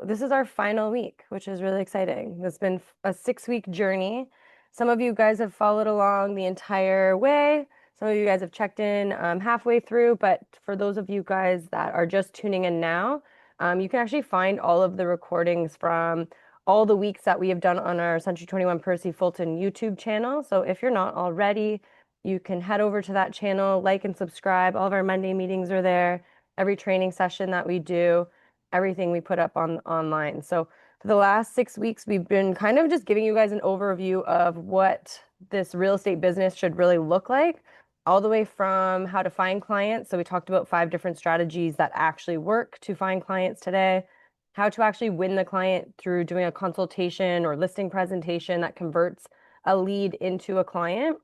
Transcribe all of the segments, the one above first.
this is our final week, which is really exciting. It's been a 6-week journey. Some of you guys have followed along the entire way. Some of you guys have checked in halfway through, but for those of you guys that are just tuning in now, you can actually find all of the recordings from all the weeks that we have done on our Century 21 Percy Fulton YouTube channel. So if you're not already, you can head over to that channel, like and subscribe. All of our Monday meetings are there. Every training session that we do, everything we put up online. So for the last 6 weeks, we've been kind of just giving you guys an overview of what this real estate business should really look like, all the way from how to find clients. So we talked about 5 different strategies that actually work to find clients today, how to actually win the client through doing a consultation or listing presentation that converts a lead into a client.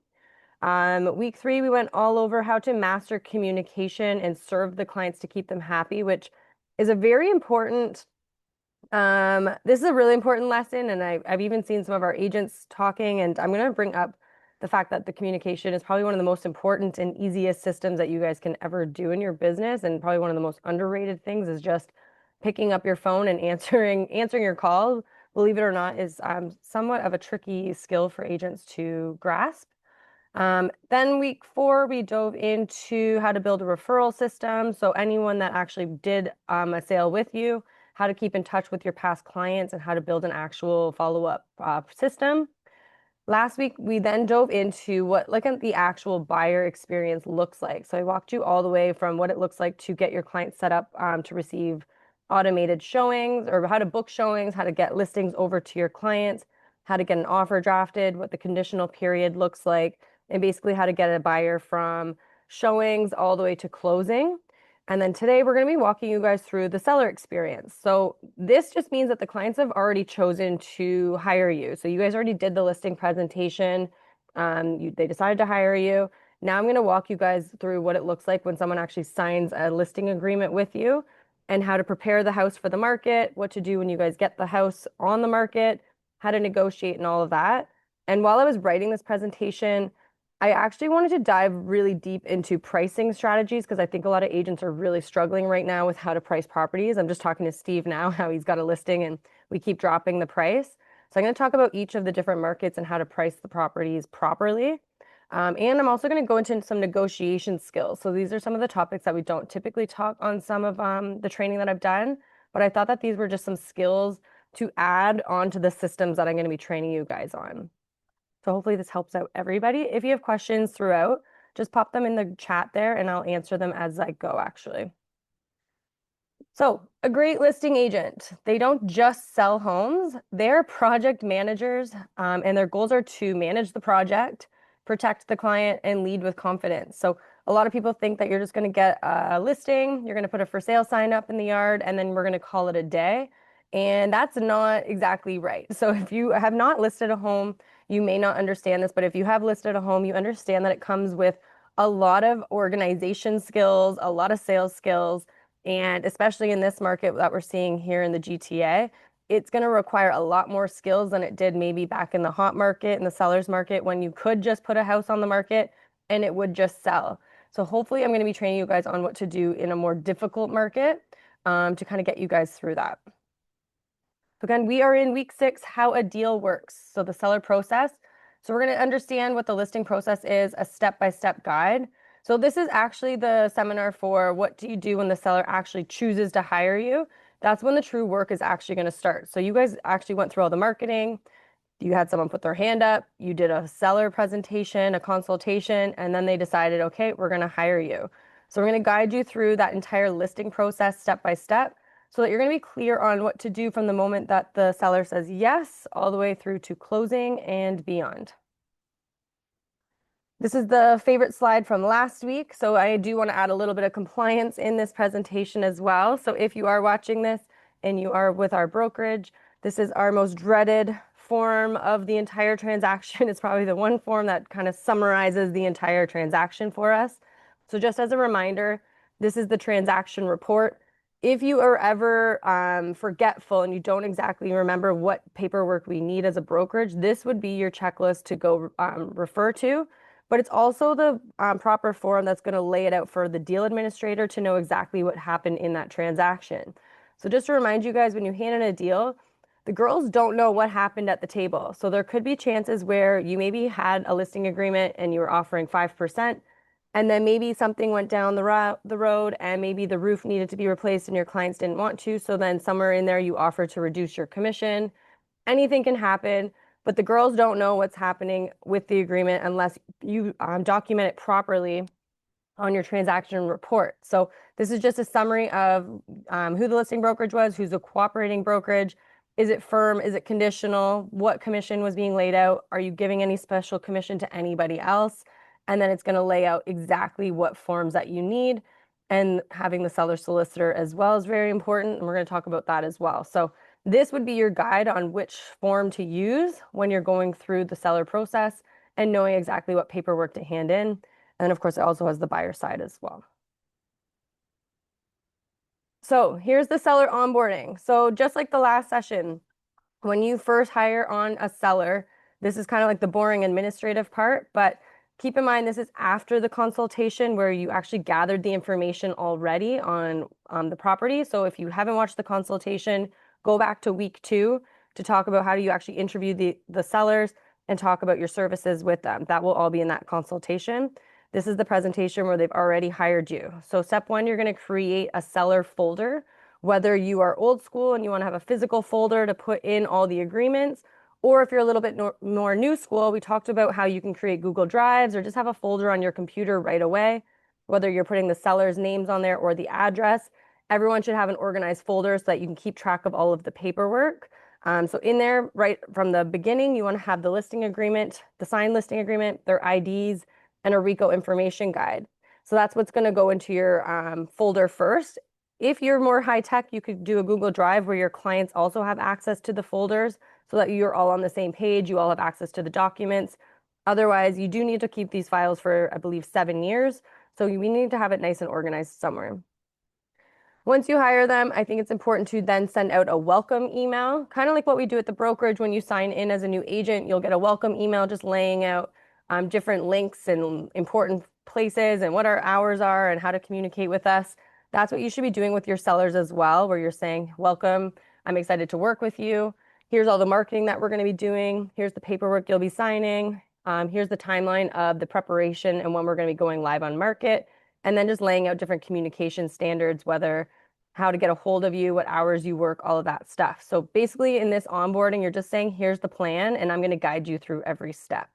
Week 3, we went all over how to master communication and serve the clients to keep them happy, which is a very important, this is a really important lesson. And I've even seen some of our agents talking, and I'm going to bring up the fact that the communication is probably one of the most important and easiest systems that you guys can ever do in your business. And probably one of the most underrated things is just picking up your phone and answering your call, believe it or not, is somewhat of a tricky skill for agents to grasp. Then week 4, we dove into how to build a referral system. So anyone that actually did a sale with you, how to keep in touch with your past clients, and how to build an actual follow-up system. Last week, we then dove into what the actual buyer experience looks like. So I walked you all the way from what it looks like to get your clients set up to receive automated showings, or how to book showings, how to get listings over to your clients, how to get an offer drafted, what the conditional period looks like, and basically how to get a buyer from showings all the way to closing. And then today we're going to be walking you guys through the seller experience. So this just means that the clients have already chosen to hire you. So you guys already did the listing presentation. They decided to hire you. Now I'm going to walk you guys through what it looks like when someone actually signs a listing agreement with you, and how to prepare the house for the market, what to do when you guys get the house on the market, how to negotiate and all of that. And while I was writing this presentation, I actually wanted to dive really deep into pricing strategies, because I think a lot of agents are really struggling right now with how to price properties. I'm just talking to Steve now, how he's got a listing and we keep dropping the price. So I'm going to talk about each of the different markets and how to price the properties properly. And I'm also going to go into some negotiation skills. So these are some of the topics that we don't typically talk on some of the training that I've done, but I thought that these were just some skills to add onto the systems that I'm going to be training you guys on. So hopefully this helps out everybody. If you have questions throughout, just pop them in the chat there and I'll answer them as I go, actually. So a great listing agent, they don't just sell homes, they're project managers, and their goals are to manage the project, protect the client, and lead with confidence. So a lot of people think that you're just going to get a listing, you're going to put a for sale sign up in the yard, and then we're going to call it a day. And that's not exactly right. So if you have not listed a home, you may not understand this, but if you have listed a home, you understand that it comes with a lot of organization skills, a lot of sales skills, and especially in this market that we're seeing here in the GTA, it's going to require a lot more skills than it did maybe back in the hot market, in the seller's market, when you could just put a house on the market and it would just sell. So hopefully I'm going to be training you guys on what to do in a more difficult market to kind of get you guys through that. So again, we are in week 6, how a deal works. So the seller process. So we're going to understand what the listing process is, a step-by-step guide. So this is actually the seminar for what do you do when the seller actually chooses to hire you. That's when the true work is actually going to start. So you guys actually went through all the marketing. You had someone put their hand up. You did a seller presentation, a consultation, and then they decided, okay, we're going to hire you. So we're going to guide you through that entire listing process step by step, so that you're going to be clear on what to do from the moment that the seller says yes, all the way through to closing and beyond. This is the favorite slide from last week. So I do want to add a little bit of compliance in this presentation as well. So if you are watching this and you are with our brokerage, this is our most dreaded form of the entire transaction. It's probably the one form that kind of summarizes the entire transaction for us. So just as a reminder, this is the transaction report. If you are ever forgetful and you don't exactly remember what paperwork we need as a brokerage, this would be your checklist to go refer to. But it's also the proper form that's going to lay it out for the deal administrator to know exactly what happened in that transaction. So just to remind you guys, when you hand in a deal, the girls don't know what happened at the table. So there could be chances where you maybe had a listing agreement and you were offering 5%, and then maybe something went down the road and maybe the roof needed to be replaced and your clients didn't want to. So then somewhere in there you offer to reduce your commission. Anything can happen, but the girls don't know what's happening with the agreement unless you document it properly on your transaction report. So this is just a summary of who the listing brokerage was, who's the cooperating brokerage. Is it firm? Is it conditional? What commission was being laid out? Are you giving any special commission to anybody else? And then it's going to lay out exactly what forms that you need. And having the seller solicitor as well is very important. And we're going to talk about that as well. So this would be your guide on which form to use when you're going through the seller process and knowing exactly what paperwork to hand in. And then, of course, it also has the buyer side as well. So here's the seller onboarding. So just like the last session, when you first hire on a seller, this is kind of like the boring administrative part, but keep in mind this is after the consultation where you actually gathered the information already on the property. So if you haven't watched the consultation, go back to week 2 to talk about how do you actually interview the sellers and talk about your services with them. That will all be in that consultation. This is the presentation where they've already hired you. So step 1, you're going to create a seller folder. Whether you are old school and you want to have a physical folder to put in all the agreements, or if you're a little bit more new school, we talked about how you can create Google Drives or just have a folder on your computer right away. Whether you're putting the seller's names on there or the address, everyone should have an organized folder so that you can keep track of all of the paperwork. So in there, right from the beginning, you want to have the listing agreement, the signed listing agreement, their IDs, and a RICO information guide. So that's what's going to go into your folder first. If you're more high tech, you could do a Google Drive where your clients also have access to the folders so that you're all on the same page, you all have access to the documents. Otherwise, you do need to keep these files for, I believe, 7 years. So we need to have it nice and organized somewhere. Once you hire them, I think it's important to then send out a welcome email, kind of like what we do at the brokerage. When you sign in as a new agent, you'll get a welcome email just laying out different links and important places and what our hours are and how to communicate with us. That's what you should be doing with your sellers as well, where you're saying, welcome, I'm excited to work with you. Here's all the marketing that we're going to be doing. Here's the paperwork you'll be signing. Here's the timeline of the preparation and when we're going to be going live on market. And then just laying out different communication standards, whether how to get a hold of you, what hours you work, all of that stuff. So basically in this onboarding, you're just saying, here's the plan, and I'm going to guide you through every step.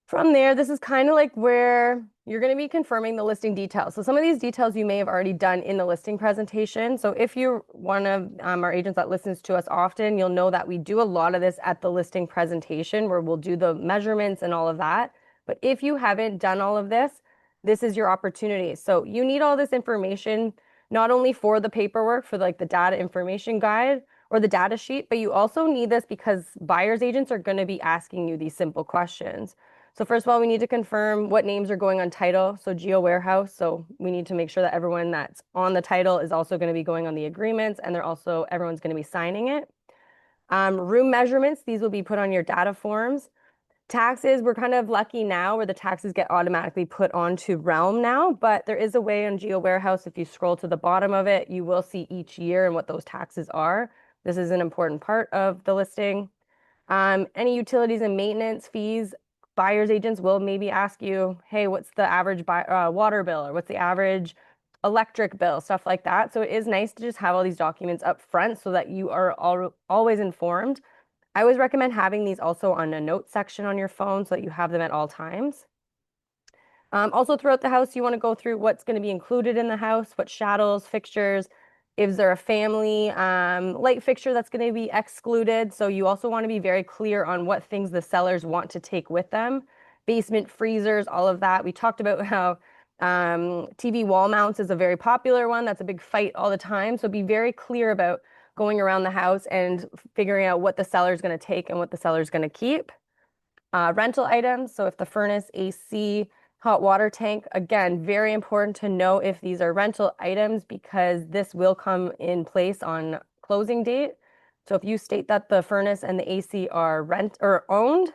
From there, this is kind of like where you're going to be confirming the listing details. So some of these details you may have already done in the listing presentation. So if you're one of our agents that listens to us often, you'll know that we do a lot of this at the listing presentation where we'll do the measurements and all of that. But if you haven't done all of this, this is your opportunity. So you need all this information, not only for the paperwork, for like the data information guide or the data sheet, but you also need this because buyer's agents are going to be asking you these simple questions. So first of all, we need to confirm what names are going on title. So Geo Warehouse. So we need to make sure that everyone that's on the title is also going to be going on the agreements, and everyone's going to be signing it. Room measurements, these will be put on your data forms. Taxes, we're kind of lucky now where the taxes get automatically put onto Realm now, but there is a way on Geo Warehouse. If you scroll to the bottom of it, you will see each year and what those taxes are. This is an important part of the listing. Any utilities and maintenance fees, buyer's agents will maybe ask you, hey, what's the average water bill, or what's the average electric bill, stuff like that. So it is nice to just have all these documents up front so that you are always informed. I always recommend having these also on a note section on your phone so that you have them at all times. Also throughout the house, you want to go through what's going to be included in the house, what shadows, fixtures, is there a family light fixture that's going to be excluded? So you also want to be very clear on what things the sellers want to take with them. Basement freezers, all of that. We talked about how TV wall mounts is a very popular one. That's a big fight all the time. So be very clear about going around the house and figuring out what the seller is going to take and what the seller is going to keep. Rental items. So if the furnace, AC, hot water tank, again, very important to know if these are rental items because this will come in place on closing date. So if you state that the furnace and the AC are rent or owned,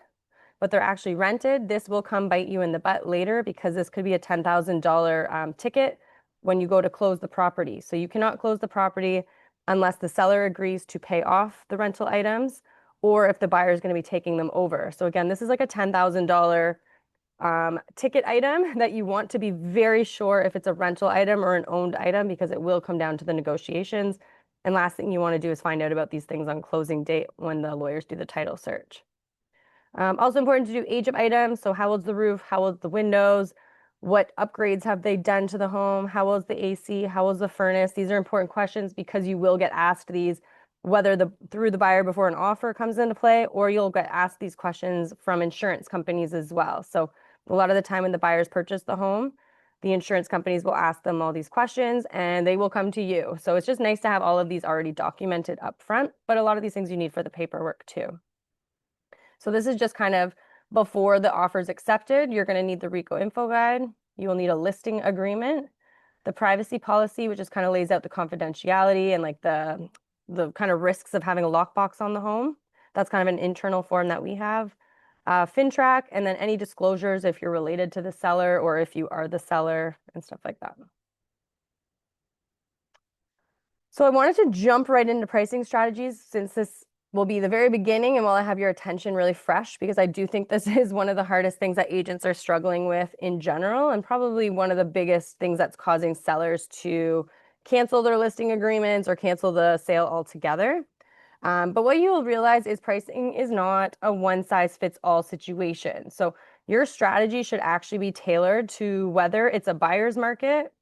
but they're actually rented, this will come bite you in the butt later because this could be a $10,000 ticket when you go to close the property. So you cannot close the property unless the seller agrees to pay off the rental items or if the buyer is going to be taking them over. So again, this is like a $10,000 ticket item that you want to be very sure if it's a rental item or an owned item because it will come down to the negotiations. And last thing you want to do is find out about these things on closing date when the lawyers do the title search. Also important to do age of items. So how old's the roof? How old's the windows? What upgrades have they done to the home? How old's the AC? How old's the furnace? These are important questions because you will get asked these whether through the buyer before an offer comes into play, or you'll get asked these questions from insurance companies as well. So a lot of the time when the buyers purchase the home, the insurance companies will ask them all these questions and they will come to you. So it's just nice to have all of these already documented up front, but a lot of these things you need for the paperwork too. So this is just kind of before the offer is accepted. You're going to need the RICO info guide. You will need a listing agreement, the privacy policy, which just kind of lays out the confidentiality and like the kind of risks of having a lockbox on the home. That's kind of an internal form that we have. FinTrack, and then any disclosures if you're related to the seller or if you are the seller and stuff like that. So I wanted to jump right into pricing strategies since this will be the very beginning and while I have your attention really fresh, because I do think this is one of the hardest things that agents are struggling with in general, and probably one of the biggest things that's causing sellers to cancel their listing agreements or cancel the sale altogether. But what you will realize is pricing is not a one-size-fits-all situation. So your strategy should actually be tailored to whether it's a buyer's market,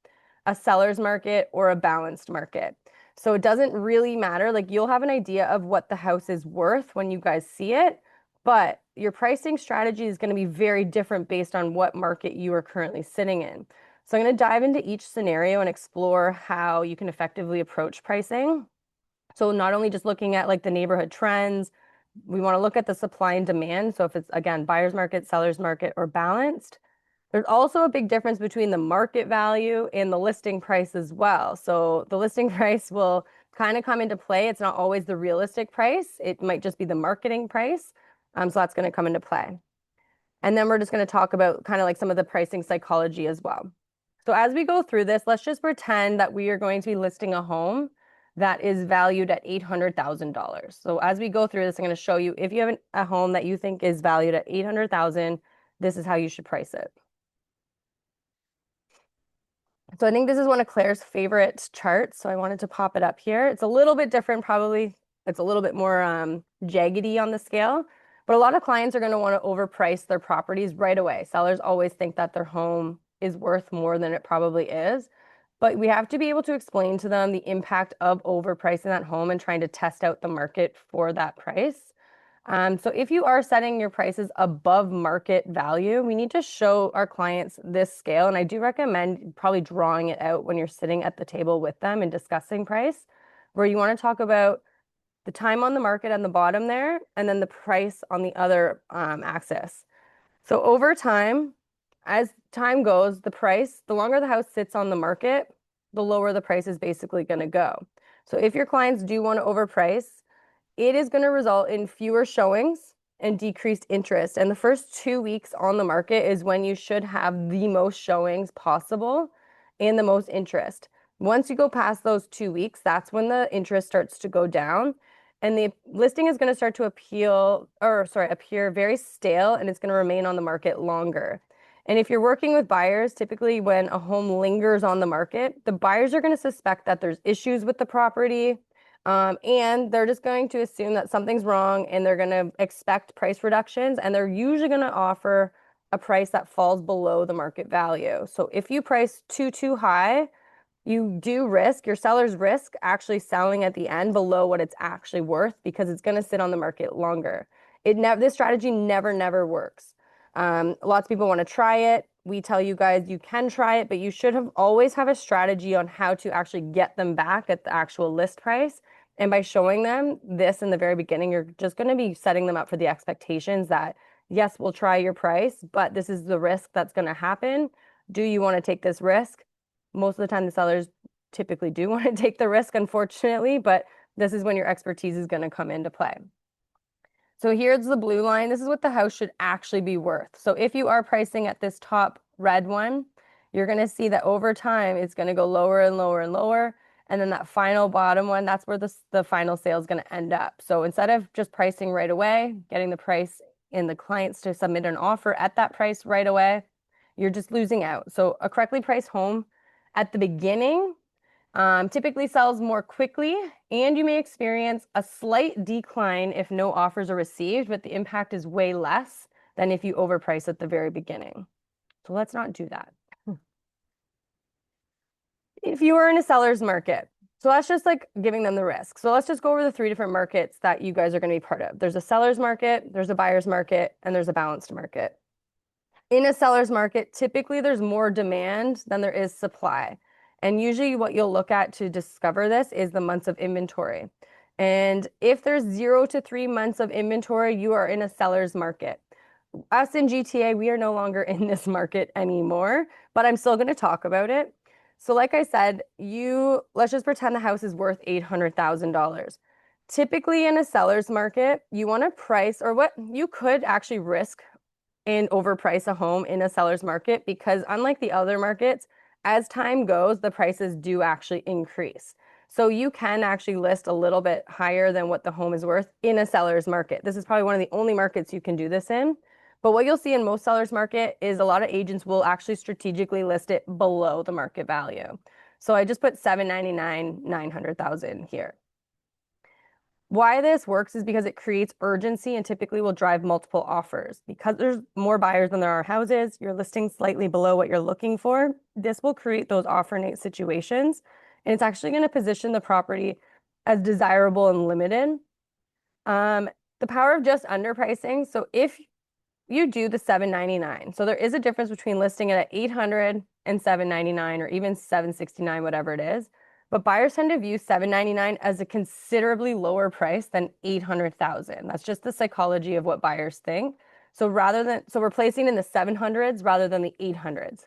a seller's market, or a balanced market. So it doesn't really matter. Like you'll have an idea of what the house is worth when you guys see it, but your pricing strategy is going to be very different based on what market you are currently sitting in. So I'm going to dive into each scenario and explore how you can effectively approach pricing. So not only just looking at like the neighborhood trends, we want to look at the supply and demand. So if it's again, buyer's market, seller's market, or balanced. There's also a big difference between the market value and the listing price as well. So the listing price will kind of come into play. It's not always the realistic price. It might just be the marketing price. So that's going to come into play. And then we're just going to talk about kind of like some of the pricing psychology as well. So as we go through this, let's just pretend that we are going to be listing a home that is valued at $800,000. So as we go through this, I'm going to show you if you have a home that you think is valued at $800,000, this is how you should price it. So I think this is one of Claire's favorite charts. So I wanted to pop it up here. It's a little bit different, probably. It's a little bit more jaggedy on the scale, but a lot of clients are going to want to overprice their properties right away. Sellers always think that their home is worth more than it probably is. But we have to be able to explain to them the impact of overpricing that home and trying to test out the market for that price. So if you are setting your prices above market value, we need to show our clients this scale. And I do recommend probably drawing it out when you're sitting at the table with them and discussing price, where you want to talk about the time on the market on the bottom there, and then the price on the other axis. So over time, as time goes, the longer the house sits on the market, the lower the price is basically going to go. So if your clients do want to overprice, it is going to result in fewer showings and decreased interest. And the first 2 weeks on the market is when you should have the most showings possible and the most interest. Once you go past those 2 weeks, that's when the interest starts to go down. And the listing is going to start to appear very stale, and it's going to remain on the market longer. And if you're working with buyers, typically when a home lingers on the market, the buyers are going to suspect that there's issues with the property, and they're just going to assume that something's wrong, and they're going to expect price reductions, and they're usually going to offer a price that falls below the market value. So if you price too high, you do risk, your sellers risk actually selling at the end below what it's actually worth because it's going to sit on the market longer. This strategy never works. Lots of people want to try it. We tell you guys you can try it, but you should always have a strategy on how to actually get them back at the actual list price. And by showing them this in the very beginning, you're just going to be setting them up for the expectations that, yes, we'll try your price, but this is the risk that's going to happen. Do you want to take this risk? Most of the time, the sellers typically do want to take the risk, unfortunately, but this is when your expertise is going to come into play. So here's the blue line. This is what the house should actually be worth. So if you are pricing at this top red one, you're going to see that over time, it's going to go lower and lower and lower. And then that final bottom one, that's where the final sale is going to end up. So instead of just pricing right away, getting the price and the clients to submit an offer at that price right away, you're just losing out. So a correctly priced home at the beginning typically sells more quickly, and you may experience a slight decline if no offers are received, but the impact is way less than if you overprice at the very beginning. So let's not do that. If you are in a seller's market, so that's just like giving them the risk. So let's just go over the 3 different markets that you guys are going to be part of. There's a seller's market, there's a buyer's market, and there's a balanced market. In a seller's market, typically there's more demand than there is supply. And usually what you'll look at to discover this is the months of inventory. And if there's 0 to 3 months of inventory, you are in a seller's market. Us in GTA, we are no longer in this market anymore, but I'm still going to talk about it. So like I said, let's just pretend the house is worth $800,000. Typically in a seller's market, you want to price, or what you could actually risk and overprice a home in a seller's market, because unlike the other markets, as time goes, the prices do actually increase. So you can actually list a little bit higher than what the home is worth in a seller's market. This is probably one of the only markets you can do this in. But what you'll see in most sellers market is a lot of agents will actually strategically list it below the market value. So I just put 799, 900,000 here. Why this works is because it creates urgency and typically will drive multiple offers. Because there's more buyers than there are houses, you're listing slightly below what you're looking for. This will create those offer-nate situations, and it's actually going to position the property as desirable and limited. The power of just underpricing. So if you do the 799, so there is a difference between listing it at 800 and 799, or even 769, whatever it is. But buyers tend to view 799 as a considerably lower price than 800,000. That's just the psychology of what buyers think. So we're placing in the 700s rather than the 800s.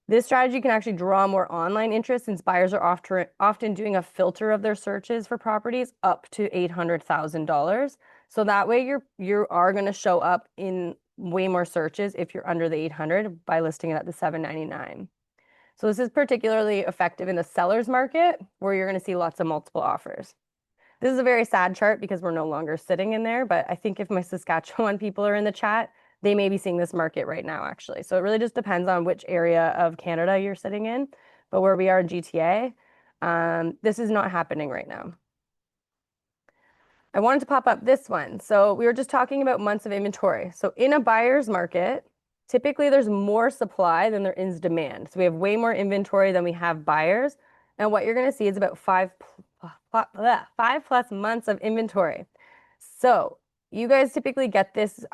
This strategy can actually draw more online interest, since buyers are often doing a filter of their searches for properties up to $800,000. So that way you are going to show up in way more searches if you're under the 800 by listing it at the 799. So this is particularly effective in the seller's market, where you're going to see lots of multiple offers. This is a very sad chart because we're no longer sitting in there, but I think if my Saskatchewan people are in the chat, they may be seeing this market right now, actually. So it really just depends on which area of Canada you're sitting in. But where we are in GTA, this is not happening right now. I wanted to pop up this one. So we were just talking about months of inventory. So in a buyer's market, typically there's more supply than there is demand. So we have way more inventory than we have buyers. And what you're going to see is about 5+ months of inventory. So you guys typically get this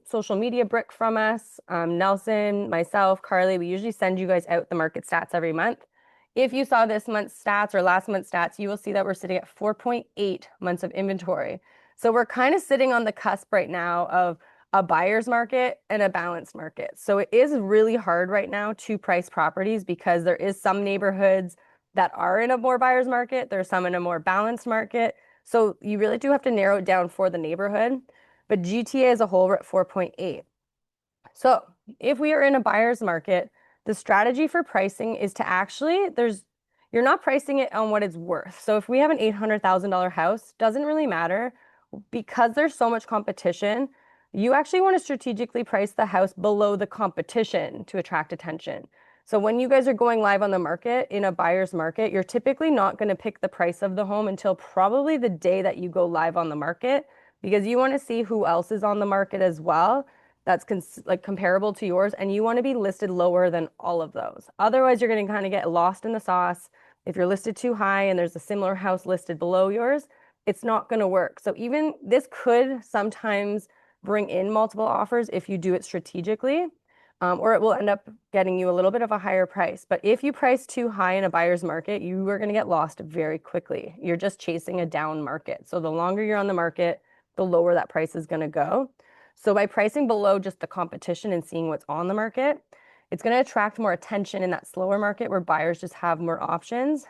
social media brick from us. Nelson, myself, Carly, we usually send you guys out the market stats every month. If you saw this month's stats or last month's stats, you will see that we're sitting at 4.8 months of inventory. So we're kind of sitting on the cusp right now of a buyer's market and a balanced market. So it is really hard right now to price properties, because there is some neighborhoods that are in a more buyer's market. There's some in a more balanced market. So you really do have to narrow it down for the neighborhood. But GTA as a whole, we're at 4.8. So if we are in a buyer's market, the strategy for pricing is to actually, you're not pricing it on what it's worth. So if we have an $800,000 house, doesn't really matter, because there's so much competition. You actually want to strategically price the house below the competition to attract attention. So when you guys are going live on the market in a buyer's market, you're typically not going to pick the price of the home until probably the day that you go live on the market, because you want to see who else is on the market as well that's comparable to yours, and you want to be listed lower than all of those. Otherwise, you're going to kind of get lost in the sauce. If you're listed too high and there's a similar house listed below yours, it's not going to work. So even this could sometimes bring in multiple offers if you do it strategically, or it will end up getting you a little bit of a higher price. But if you price too high in a buyer's market, you are going to get lost very quickly. You're just chasing a down market. So the longer you're on the market, the lower that price is going to go. So by pricing below just the competition and seeing what's on the market, it's going to attract more attention in that slower market where buyers just have more options.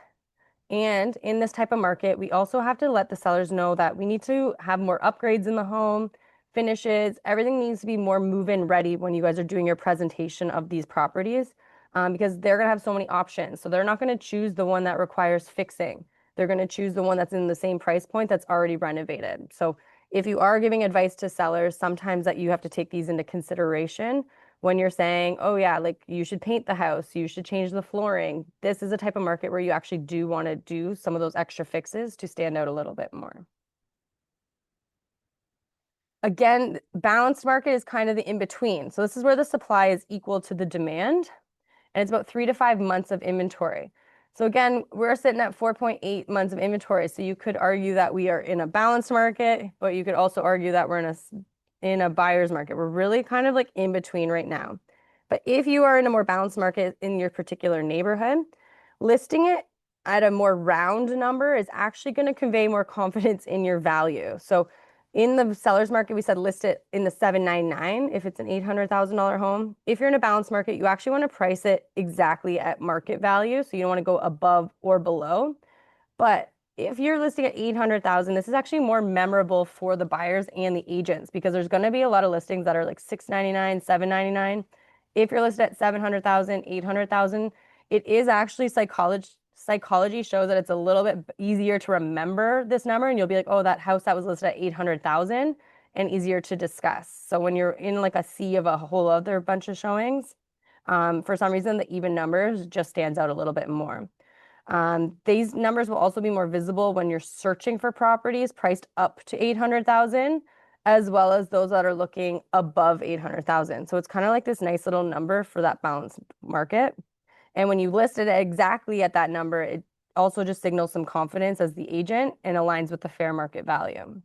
And in this type of market, we also have to let the sellers know that we need to have more upgrades in the home, finishes. Everything needs to be more move-in ready when you guys are doing your presentation of these properties. because they're going to have so many options. So they're not going to choose the one that requires fixing. They're going to choose the one that's in the same price point that's already renovated. So if you are giving advice to sellers, sometimes that you have to take these into consideration when you're saying, oh yeah, like you should paint the house, you should change the flooring. This is a type of market where you actually do want to do some of those extra fixes to stand out a little bit more. Again, balanced market is kind of the in between. So this is where the supply is equal to the demand, and it's about 3 to 5 months of inventory. So again, we're sitting at 4.8 months of inventory. So you could argue that we are in a balanced market, but you could also argue that we're in a buyer's market. We're really kind of like in between right now. But if you are in a more balanced market in your particular neighborhood, listing it at a more round number is actually going to convey more confidence in your value. So in the seller's market, we said list it in the 799 if it's an $800,000 home. If you're in a balanced market, you actually want to price it exactly at market value. So you don't want to go above or below. But if you're listing at 800,000, this is actually more memorable for the buyers and the agents because there's going to be a lot of listings that are like 699, 799. If you're listed at 700,000, 800,000, it is actually psychology shows that it's a little bit easier to remember this number and you'll be like, oh, that house that was listed at 800,000 and easier to discuss. So when you're in like a sea of a whole other bunch of showings, for some reason, the even numbers just stands out a little bit more. These numbers will also be more visible when you're searching for properties priced up to 800,000, as well as those that are looking above 800,000. So it's kind of like this nice little number for that balanced market. And when you list it exactly at that number, it also just signals some confidence as the agent and aligns with the fair market value.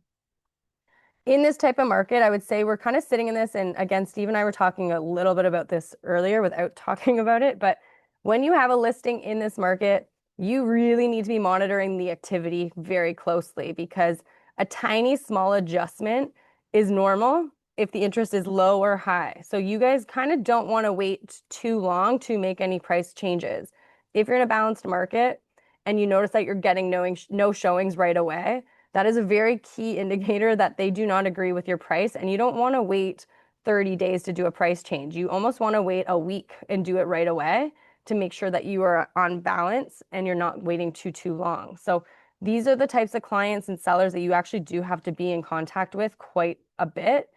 In this type of market, I would say we're kind of sitting in this, and again, Steve and I were talking a little bit about this earlier without talking about it, but when you have a listing in this market, you really need to be monitoring the activity very closely because a tiny small adjustment is normal if the interest is low or high. So you guys kind of don't want to wait too long to make any price changes. If you're in a balanced market and you notice that you're getting no showings right away, that is a very key indicator that they do not agree with your price, and you don't want to wait 30 days to do a price change. You almost want to wait a week and do it right away to make sure that you are on balance and you're not waiting too long. So these are the types of clients and sellers that you actually do have to be in contact with quite a bit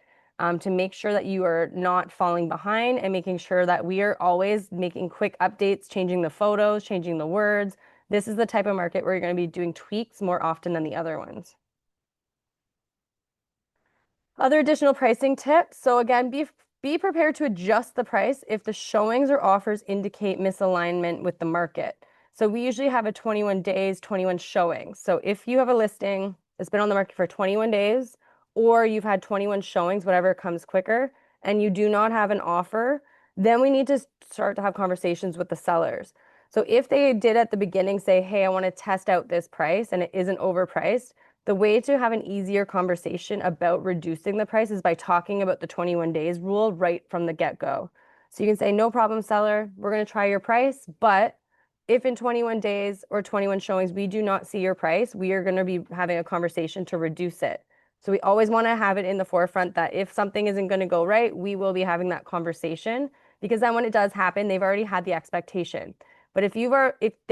to make sure that you are not falling behind and making sure that we are always making quick updates, changing the photos, changing the words. This is the type of market where you're going to be doing tweaks more often than the other ones. Other additional pricing tips. So again, be prepared to adjust the price if the showings or offers indicate misalignment with the market. So we usually have a 21 days, 21 showings. So if you have a listing that's been on the market for 21 days, or you've had 21 showings, whatever comes quicker, and you do not have an offer, then we need to start to have conversations with the sellers. So if they did at the beginning say, hey, I want to test out this price and it isn't overpriced, the way to have an easier conversation about reducing the price is by talking about the 21 days rule right from the get-go. So you can say, no problem, seller, we're going to try your price, but if in 21 days or 21 showings we do not see your price, we are going to be having a conversation to reduce it. So we always want to have it in the forefront that if something isn't going to go right, we will be having that conversation because then when it does happen, they've already had the expectation. But if they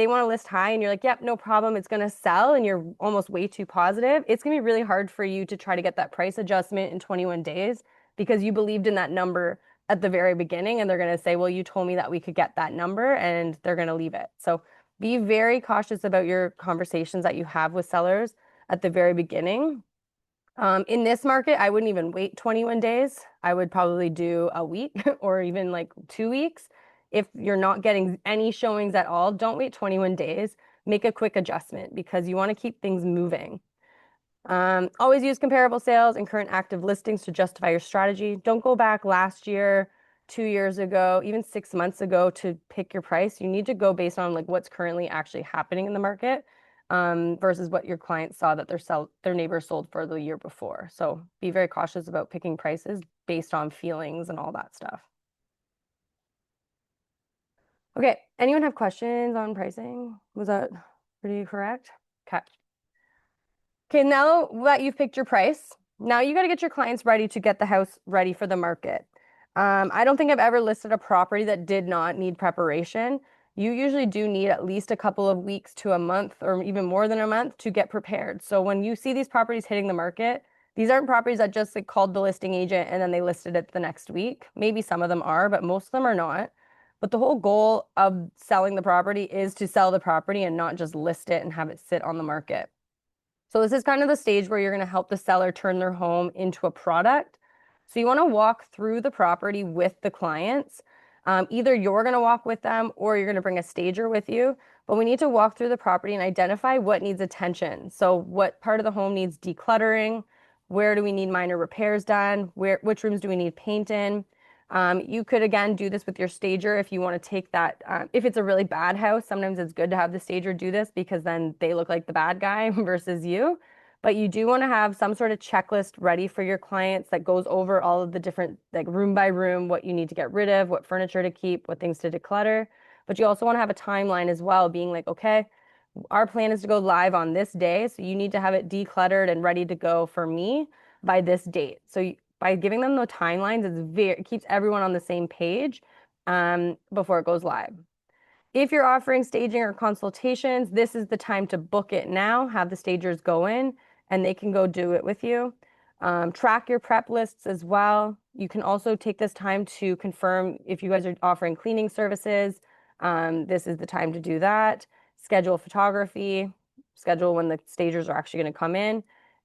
want to list high and you're like, yep, no problem, it's going to sell, and you're almost way too positive, it's going to be really hard for you to try to get that price adjustment in 21 days because you believed in that number at the very beginning, and they're going to say, well, you told me that we could get that number, and they're going to leave it. So be very cautious about your conversations that you have with sellers at the very beginning. In this market, I wouldn't even wait 21 days. I would probably do a week or even like 2 weeks. If you're not getting any showings at all, don't wait 21 days. Make a quick adjustment because you want to keep things moving. Always use comparable sales and current active listings to justify your strategy. Don't go back last year, 2 years ago, even 6 months ago to pick your price. You need to go based on like what's currently actually happening in the market versus what your clients saw that their neighbors sold for the year before. So be very cautious about picking prices based on feelings and all that stuff. Okay, anyone have questions on pricing? Was that pretty correct? Okay. Okay, now that you've picked your price, now you got to get your clients ready to get the house ready for the market. I don't think I've ever listed a property that did not need preparation. You usually do need at least a couple of weeks to a month or even more than a month to get prepared. So when you see these properties hitting the market, these aren't properties that just like called the listing agent and then they listed it the next week. Maybe some of them are, but most of them are not. But the whole goal of selling the property is to sell the property and not just list it and have it sit on the market. So this is kind of the stage where you're going to help the seller turn their home into a product. So you want to walk through the property with the clients. Either you're going to walk with them or you're going to bring a stager with you. But we need to walk through the property and identify what needs attention. So what part of the home needs decluttering? Where do we need minor repairs done? Which rooms do we need paint in? You could again do this with your stager if you want to take that. If it's a really bad house, sometimes it's good to have the stager do this because then they look like the bad guy versus you. But you do want to have some sort of checklist ready for your clients that goes over all of the different, like room by room, what you need to get rid of, what furniture to keep, what things to declutter. But you also want to have a timeline as well, being like, okay, our plan is to go live on this day. So you need to have it decluttered and ready to go for me by this date. So by giving them the timelines, it keeps everyone on the same page before it goes live. If you're offering staging or consultations, this is the time to book it now, have the stagers go in and they can go do it with you. Track your prep lists as well. You can also take this time to confirm if you guys are offering cleaning services. This is the time to do that. Schedule photography, schedule when the stagers are actually going to come in,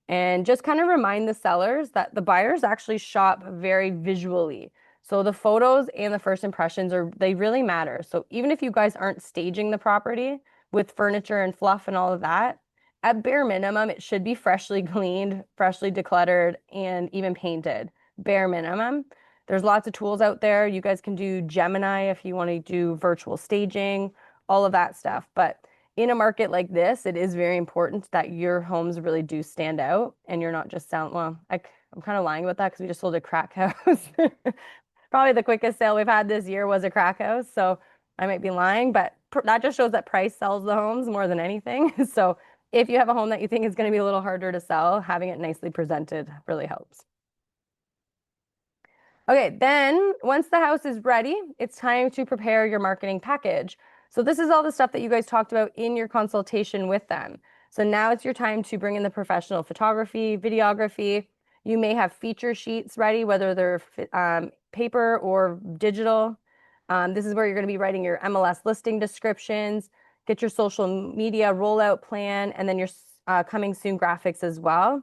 and just kind of remind the sellers that the buyers actually shop very visually. So the photos and the first impressions they really matter. So even if you guys aren't staging the property with furniture and fluff and all of that, at bare minimum, it should be freshly cleaned, freshly decluttered, and even painted. Bare minimum. There's lots of tools out there. You guys can do Gemini if you want to do virtual staging, all of that stuff. But in a market like this, it is very important that your homes really do stand out and you're not just selling, well, I'm kind of lying about that because we just sold a crack house. Probably the quickest sale we've had this year was a crack house. So I might be lying, but that just shows that price sells the homes more than anything. So if you have a home that you think is going to be a little harder to sell, having it nicely presented really helps. Okay, then once the house is ready, it's time to prepare your marketing package. So this is all the stuff that you guys talked about in your consultation with them. So now it's your time to bring in the professional photography, videography. You may have feature sheets ready, whether they're paper or digital. This is where you're going to be writing your MLS listing descriptions, get your social media rollout plan, and then your coming soon graphics as well.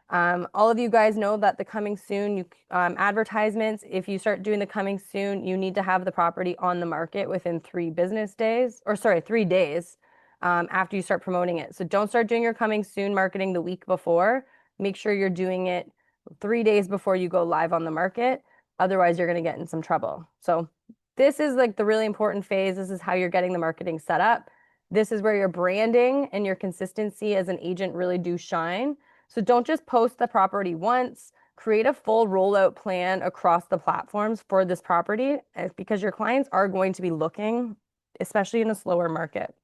All of you guys know that the coming soon advertisements, if you start doing the coming soon, you need to have the property on the market within 3 days after you start promoting it. So don't start doing your coming soon marketing the week before. Make sure you're doing it 3 days before you go live on the market. Otherwise, you're going to get in some trouble. So this is like the really important phase. This is how you're getting the marketing set up. This is where your branding and your consistency as an agent really do shine. So don't just post the property once, create a full rollout plan across the platforms for this property because your clients are going to be looking, especially in a slower market.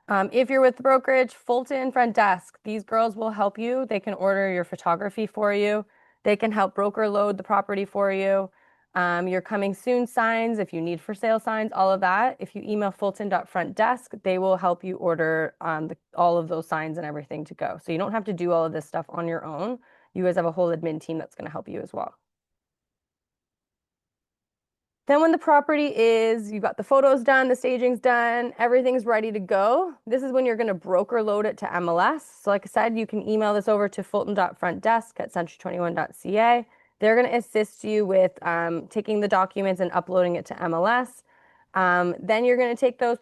If you're with Brokerage, Fulton Front Desk, these girls will help you. They can order your photography for you. They can help broker load the property for you. Your coming soon signs, if you need for sale signs, all of that. If you email fulton.frontdesk, they will help you order all of those signs and everything to go. So you don't have to do all of this stuff on your own. You guys have a whole admin team that's going to help you as well. Then when the property you've got the photos done, the staging's done, everything's ready to go. This is when you're going to broker load it to MLS. So like I said, you can email this over to fulton.frontdesk@century21.ca. They're going to assist you with taking the documents and uploading it to MLS. Then you're going to take those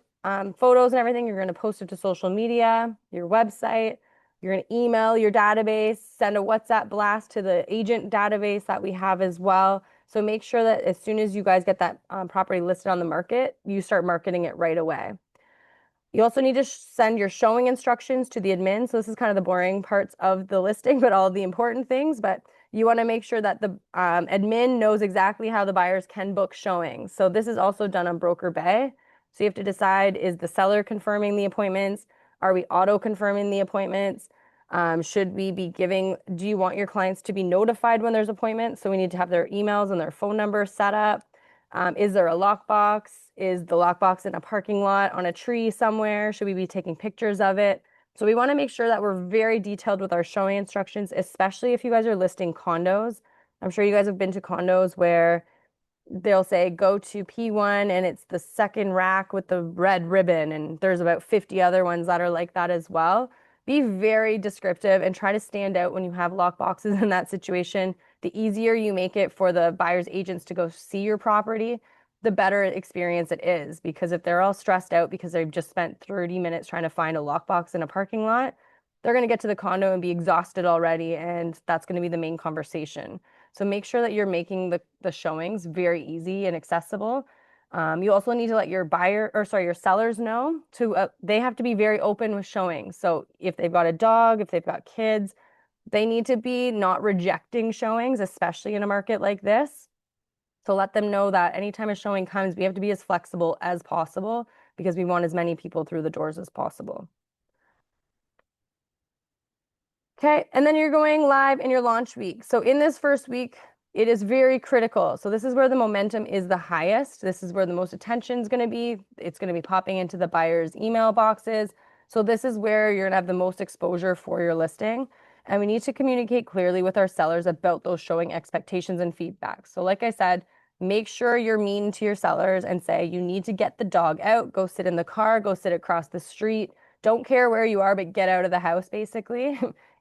photos and everything. You're going to post it to social media, your website. You're going to email your database, send a WhatsApp blast to the agent database that we have as well. So make sure that as soon as you guys get that property listed on the market, you start marketing it right away. You also need to send your showing instructions to the admin. So this is kind of the boring parts of the listing, but all the important things. But you want to make sure that the admin knows exactly how the buyers can book showings. So this is also done on Broker Bay. So you have to decide, is the seller confirming the appointments? Are we auto confirming the appointments? Should we be giving, do you want your clients to be notified when there's appointments? So we need to have their emails and their phone numbers set up. Is there a lockbox? Is the lockbox in a parking lot, on a tree somewhere? Should we be taking pictures of it? So we want to make sure that we're very detailed with our showing instructions, especially if you guys are listing condos. I'm sure you guys have been to condos where they'll say go to P1 and it's the second rack with the red ribbon, and there's about 50 other ones that are like that as well. Be very descriptive and try to stand out when you have lock boxes in that situation. The easier you make it for the buyer's agents to go see your property, the better experience it is. Because if they're all stressed out because they've just spent 30 minutes trying to find a lockbox in a parking lot, they're going to get to the condo and be exhausted already, and that's going to be the main conversation. So make sure that you're making the showings very easy and accessible. You also need to let your your sellers know they have to be very open with showings. So if they've got a dog, if they've got kids, they need to be not rejecting showings, especially in a market like this. So let them know that anytime a showing comes, we have to be as flexible as possible because we want as many people through the doors as possible. Okay, and then you're going live in your launch week. So in this first week, it is very critical. So this is where the momentum is the highest. This is where the most attention is going to be. It's going to be popping into the buyer's email boxes. So this is where you're going to have the most exposure for your listing. And we need to communicate clearly with our sellers about those showing expectations and feedback. So like I said, make sure you're mean to your sellers and say, you need to get the dog out, go sit in the car, go sit across the street. Don't care where you are, but get out of the house, basically.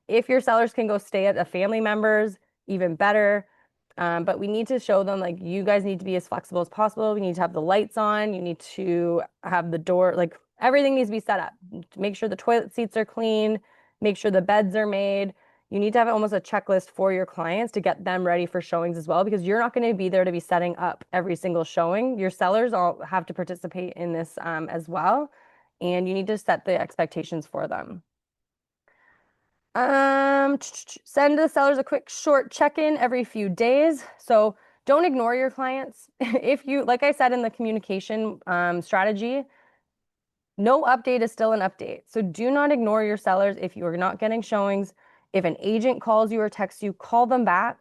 If your sellers can go stay at a family member's, even better. But we need to show them like you guys need to be as flexible as possible. We need to have the lights on. You need to have the door, like everything needs to be set up. Make sure the toilet seats are clean. Make sure the beds are made. You need to have almost a checklist for your clients to get them ready for showings as well, because you're not going to be there to be setting up every single showing. Your sellers all have to participate in this as well. And you need to set the expectations for them. Send the sellers a quick short check-in every few days. So don't ignore your clients. If you, like I said in the communication strategy, no update is still an update. So do not ignore your sellers if you are not getting showings. If an agent calls you or texts you, call them back.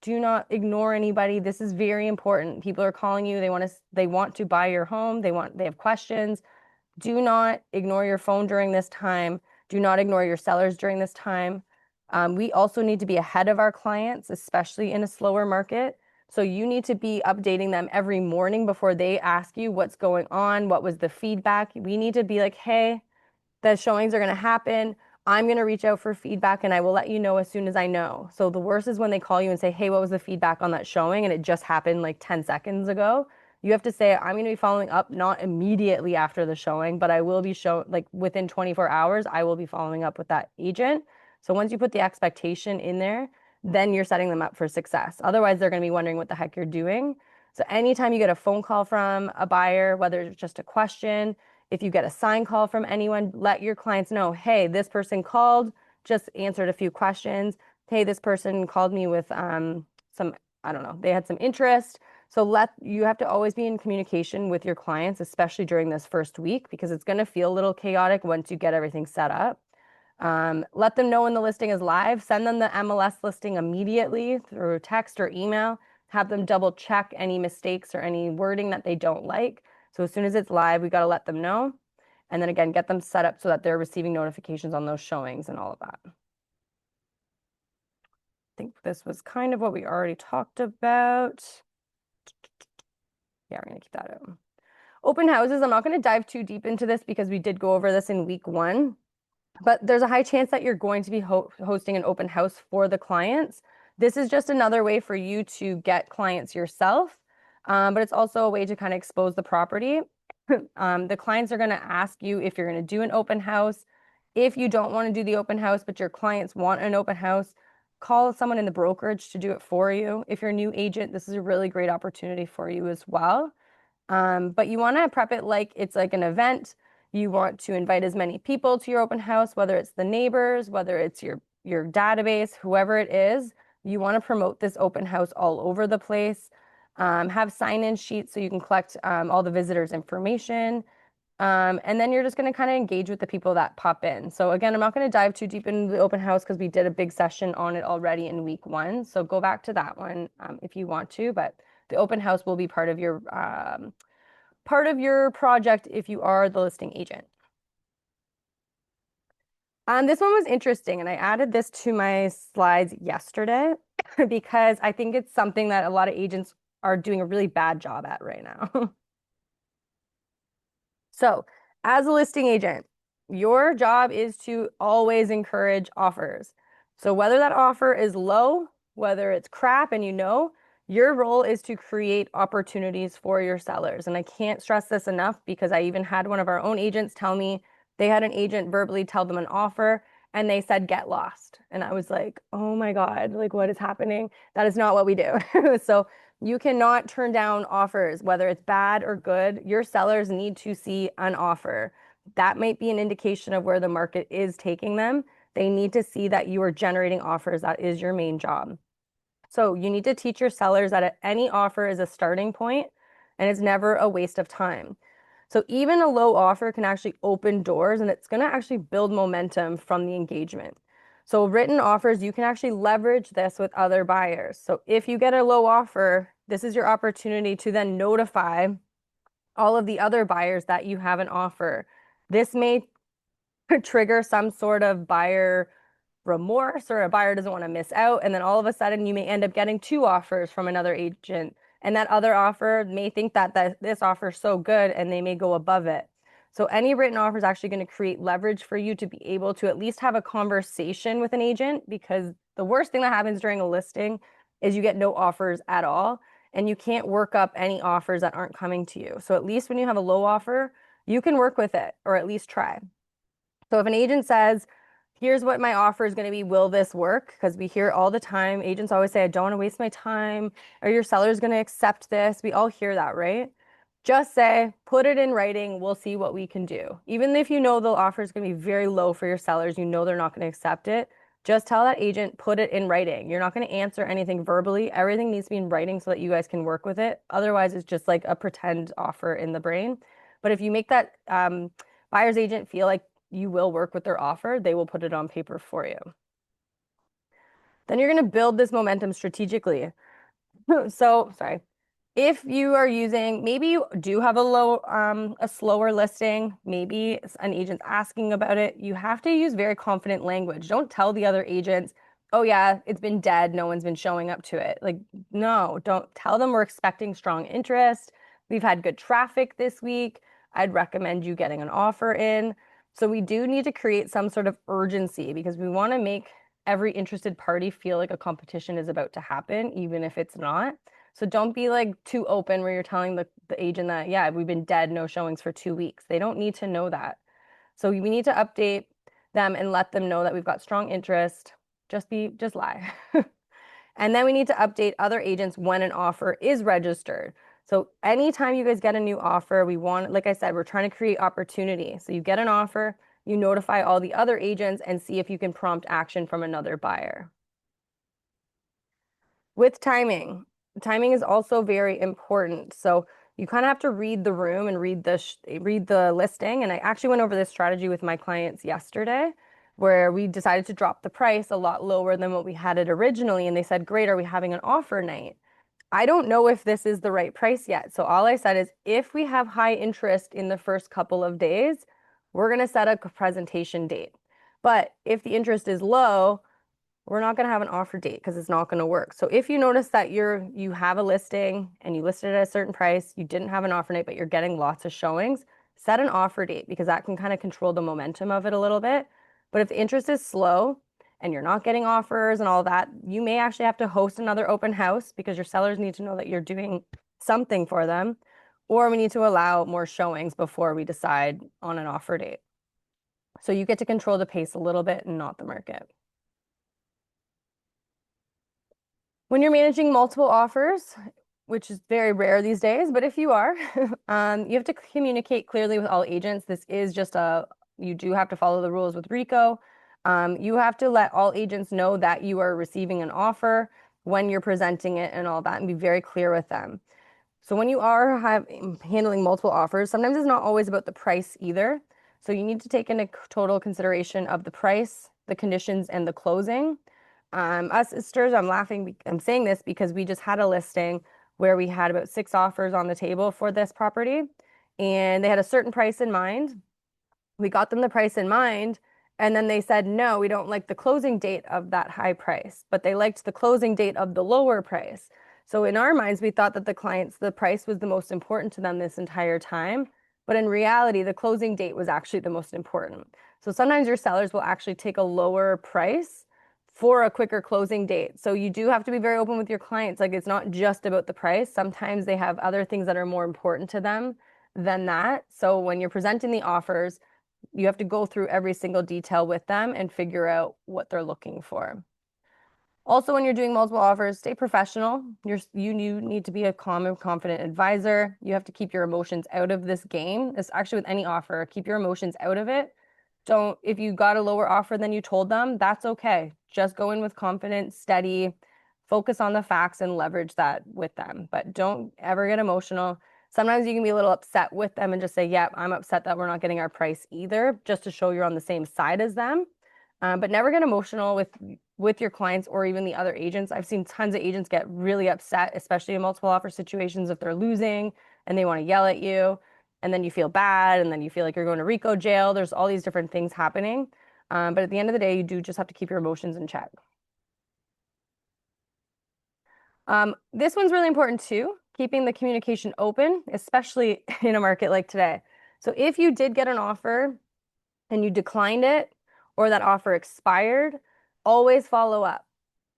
Do not ignore anybody. This is very important. People are calling you. They want to buy your home. They have questions. Do not ignore your phone during this time. Do not ignore your sellers during this time. We also need to be ahead of our clients, especially in a slower market. So you need to be updating them every morning before they ask you what's going on, what was the feedback. We need to be like, hey, the showings are going to happen. I'm going to reach out for feedback and I will let you know as soon as I know. So the worst is when they call you and say, hey, what was the feedback on that showing? And it just happened like 10 seconds ago. You have to say, I'm going to be following up, not immediately after the showing, but I will be like within 24 hours, I will be following up with that agent. So once you put the expectation in there, then you're setting them up for success. Otherwise, they're going to be wondering what the heck you're doing. So anytime you get a phone call from a buyer, whether it's just a question, if you get a sign call from anyone, let your clients know, hey, this person called, just answered a few questions. Hey, this person called me with some, I don't know, they had some interest. So you have to always be in communication with your clients, especially during this first week, because it's going to feel a little chaotic once you get everything set up. Let them know when the listing is live. Send them the MLS listing immediately through text or email. Have them double check any mistakes or any wording that they don't like. So as soon as it's live, we got to let them know. And then again, get them set up so that they're receiving notifications on those showings and all of that. I think this was kind of what we already talked about. Yeah, we're going to keep that out. Open houses, I'm not going to dive too deep into this because we did go over this in week 1. But there's a high chance that you're going to be hosting an open house for the clients. This is just another way for you to get clients yourself, but it's also a way to kind of expose the property. The clients are going to ask you if you're going to do an open house. If you don't want to do the open house, but your clients want an open house, call someone in the brokerage to do it for you. If you're a new agent, this is a really great opportunity for you as well. But you want to prep it like it's like an event. You want to invite as many people to your open house, whether it's the neighbors, whether it's your database, whoever it is. You want to promote this open house all over the place. Have sign-in sheets so you can collect all the visitors' information. And then you're just going to kind of engage with the people that pop in. So again, I'm not going to dive too deep into the open house because we did a big session on it already in week 1. So go back to that one if you want to, but the open house will be part of your project if you are the listing agent. This one was interesting, and I added this to my slides yesterday because I think it's something that a lot of agents are doing a really bad job at right now. So, as a listing agent, your job is to always encourage offers. So, whether that offer is low, whether it's crap, and your role is to create opportunities for your sellers. And I can't stress this enough because I even had one of our own agents tell me they had an agent verbally tell them an offer and they said, get lost. And I was like, oh my God, like what is happening? That is not what we do. So, you cannot turn down offers, whether it's bad or good. Your sellers need to see an offer. That might be an indication of where the market is taking them. They need to see that you are generating offers. That is your main job. So you need to teach your sellers that any offer is a starting point and it's never a waste of time. So even a low offer can actually open doors and it's going to actually build momentum from the engagement. So written offers, you can actually leverage this with other buyers. So if you get a low offer, this is your opportunity to then notify all of the other buyers that you have an offer. This may trigger some sort of buyer remorse or a buyer doesn't want to miss out. And then all of a sudden you may end up getting 2 offers from another agent. And that other offer may think that this offer is so good and they may go above it. So any written offer is actually going to create leverage for you to be able to at least have a conversation with an agent, because the worst thing that happens during a listing is you get no offers at all and you can't work up any offers that aren't coming to you. So at least when you have a low offer, you can work with it or at least try. So if an agent says, here's what my offer is going to be, will this work? Because we hear all the time, agents always say, I don't want to waste my time. Are your sellers going to accept this? We all hear that, right? Just say, put it in writing. We'll see what we can do. Even if you know the offer is going to be very low for your sellers, you know they're not going to accept it. Just tell that agent, put it in writing. You're not going to answer anything verbally. Everything needs to be in writing so that you guys can work with it. Otherwise, it's just like a pretend offer in the brain. But if you make that buyer's agent feel like you will work with their offer, they will put it on paper for you. Then you're going to build this momentum strategically. So, sorry. If you are using, maybe you do have a slower listing, maybe an agent's asking about it, you have to use very confident language. Don't tell the other agents, oh yeah, it's been dead, no one's been showing up to it. Like, no, don't tell them we're expecting strong interest. We've had good traffic this week. I'd recommend you getting an offer in. So we do need to create some sort of urgency because we want to make every interested party feel like a competition is about to happen, even if it's not. So don't be like too open where you're telling the agent that, yeah, we've been dead, no showings for 2 weeks. They don't need to know that. So we need to update them and let them know that we've got strong interest. Just lie. And then we need to update other agents when an offer is registered. So anytime you guys get a new offer, like I said, we're trying to create opportunity. So you get an offer, you notify all the other agents and see if you can prompt action from another buyer. With timing is also very important. So you kind of have to read the room and read the listing. And I actually went over this strategy with my clients yesterday, where we decided to drop the price a lot lower than what we had it originally. And they said, great, are we having an offer night? I don't know if this is the right price yet. So all I said is if we have high interest in the first couple of days, we're going to set a presentation date. But if the interest is low, we're not going to have an offer date because it's not going to work. So if you notice that you have a listing and you listed it at a certain price, you didn't have an offer date, but you're getting lots of showings, set an offer date because that can kind of control the momentum of it a little bit. But if the interest is slow and you're not getting offers and all that, you may actually have to host another open house because your sellers need to know that you're doing something for them, or we need to allow more showings before we decide on an offer date. So you get to control the pace a little bit and not the market. When you're managing multiple offers, which is very rare these days, but if you are, you have to communicate clearly with all agents. This is just you do have to follow the rules with RICO. You have to let all agents know that you are receiving an offer when you're presenting it and all that, and be very clear with them. So when you are handling multiple offers, sometimes it's not always about the price either. So you need to take into total consideration of the price, the conditions, and the closing. Us sisters, I'm laughing. I'm saying this because we just had a listing where we had about 6 offers on the table for this property, and they had a certain price in mind. We got them the price in mind, and then they said, no, we don't like the closing date of that high price, but they liked the closing date of the lower price. So in our minds, we thought that the price was the most important to them this entire time. But in reality, the closing date was actually the most important. So sometimes your sellers will actually take a lower price for a quicker closing date. So you do have to be very open with your clients. Like it's not just about the price. Sometimes they have other things that are more important to them than that. So when you're presenting the offers, you have to go through every single detail with them and figure out what they're looking for. Also, when you're doing multiple offers, stay professional. You need to be a calm and confident advisor. You have to keep your emotions out of this game. It's actually with any offer, keep your emotions out of it. Don't, if you got a lower offer than you told them, that's okay. Just go in with confidence, steady, focus on the facts and leverage that with them. But don't ever get emotional. Sometimes you can be a little upset with them and just say, yeah, I'm upset that we're not getting our price either, just to show you're on the same side as them. But never get emotional with your clients or even the other agents. I've seen tons of agents get really upset, especially in multiple offer situations if they're losing and they want to yell at you, and then you feel bad, and then you feel like you're going to RICO jail. There's all these different things happening. But at the end of the day, you do just have to keep your emotions in check. This one's really important too, keeping the communication open, especially in a market like today. So if you did get an offer and you declined it or that offer expired, always follow up.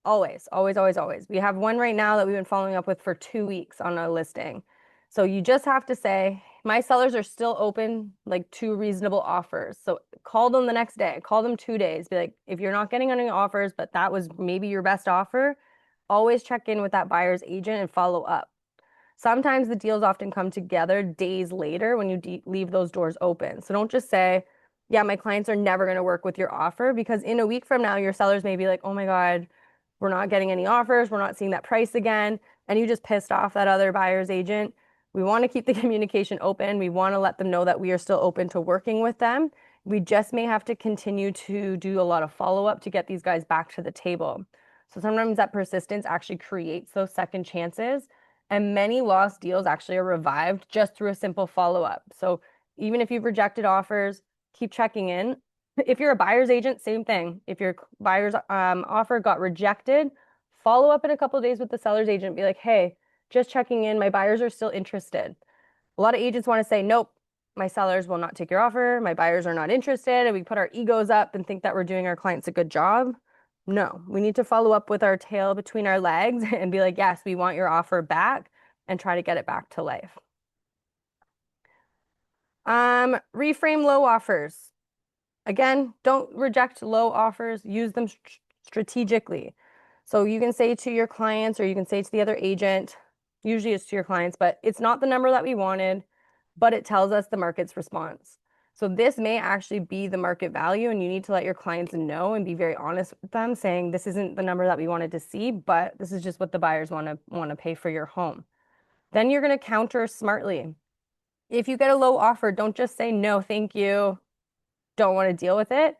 Always, always, always, always. We have one right now that we've been following up with for 2 weeks on a listing. So you just have to say, my sellers are still open, like to reasonable offers. So call them the next day, call them 2 days. Be like, if you're not getting any offers, but that was maybe your best offer, always check in with that buyer's agent and follow up. Sometimes the deals often come together days later when you leave those doors open. So don't just say, yeah, my clients are never going to work with your offer, because in a week from now, your sellers may be like, oh my God, we're not getting any offers. We're not seeing that price again. And you just pissed off that other buyer's agent. We want to keep the communication open. We want to let them know that we are still open to working with them. We just may have to continue to do a lot of follow up to get these guys back to the table. So sometimes that persistence actually creates those second chances. And many lost deals actually are revived just through a simple follow up. So even if you've rejected offers, keep checking in. If you're a buyer's agent, same thing. If your buyer's offer got rejected, follow up in a couple of days with the seller's agent. Be like, hey, just checking in. My buyers are still interested. A lot of agents want to say, nope, my sellers will not take your offer. My buyers are not interested. And we put our egos up and think that we're doing our clients a good job. No, we need to follow up with our tail between our legs and be like, yes, we want your offer back, and try to get it back to life. Reframe low offers. Again, don't reject low offers, use them strategically. So you can say to your clients, or you can say to the other agent, usually it's to your clients, but it's not the number that we wanted, but it tells us the market's response. So this may actually be the market value, and you need to let your clients know and be very honest with them, saying this isn't the number that we wanted to see, but this is just what the buyers want to pay for your home. Then you're going to counter smartly. If you get a low offer, don't just say no, thank you, don't want to deal with it.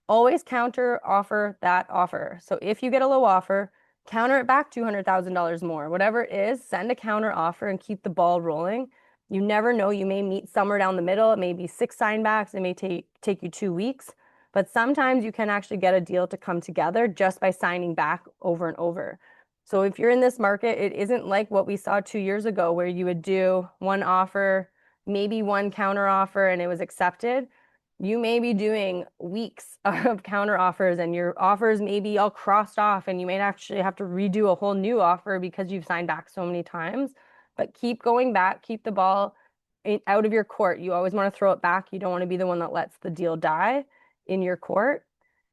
Always counter offer that offer. So if you get a low offer, counter it back $200,000 more. Whatever it is, send a counter offer and keep the ball rolling. You never know. You may meet somewhere down the middle. It may be 6 signbacks. It may take you 2 weeks. But sometimes you can actually get a deal to come together just by signing back over and over. So if you're in this market, it isn't like what we saw 2 years ago where you would do one offer, maybe one counter offer, and it was accepted. You may be doing weeks of counter offers, and your offers may be all crossed off, and you may actually have to redo a whole new offer because you've signed back so many times. But keep going back, keep the ball out of your court. You always want to throw it back. You don't want to be the one that lets the deal die in your court.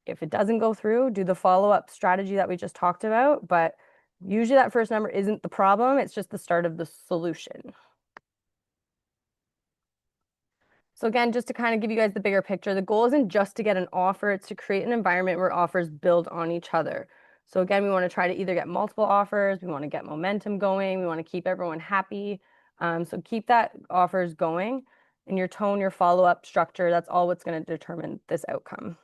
If it doesn't go through, do the follow-up strategy that we just talked about. But usually that first number isn't the problem. It's just the start of the solution. So again, just to kind of give you guys the bigger picture, the goal isn't just to get an offer, it's to create an environment where offers build on each other. So again, we want to try to either get multiple offers, we want to get momentum going, we want to keep everyone happy. So keep that offers going, and your tone, your follow-up structure, that's all what's going to determine this outcome.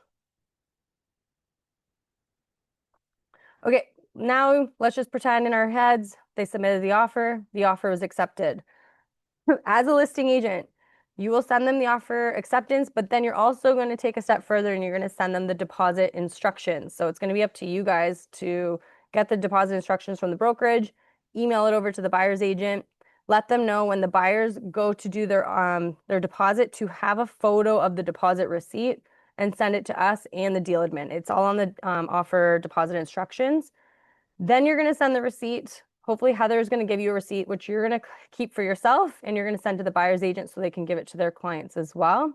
Okay, now let's just pretend in our heads they submitted the offer was accepted. As a listing agent, you will send them the offer acceptance, but then you're also going to take a step further and you're going to send them the deposit instructions. So it's going to be up to you guys to get the deposit instructions from the brokerage, email it over to the buyer's agent, let them know when the buyers go to do their deposit to have a photo of the deposit receipt and send it to us and the deal admin. It's all on the offer deposit instructions. Then you're going to send the receipt. Hopefully Heather's going to give you a receipt, which you're going to keep for yourself, and you're going to send to the buyer's agent so they can give it to their clients as well.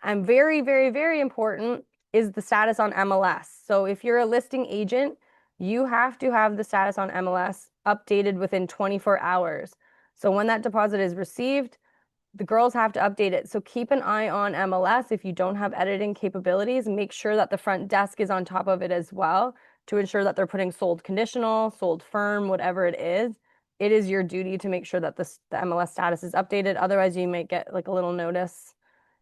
And very, very, very important is the status on MLS. So if you're a listing agent, you have to have the status on MLS updated within 24 hours. So when that deposit is received, the girls have to update it. So keep an eye on MLS. If you don't have editing capabilities, make sure that the front desk is on top of it as well to ensure that they're putting sold conditional, sold firm, whatever it is. It is your duty to make sure that the MLS status is updated. Otherwise, you might get like a little notice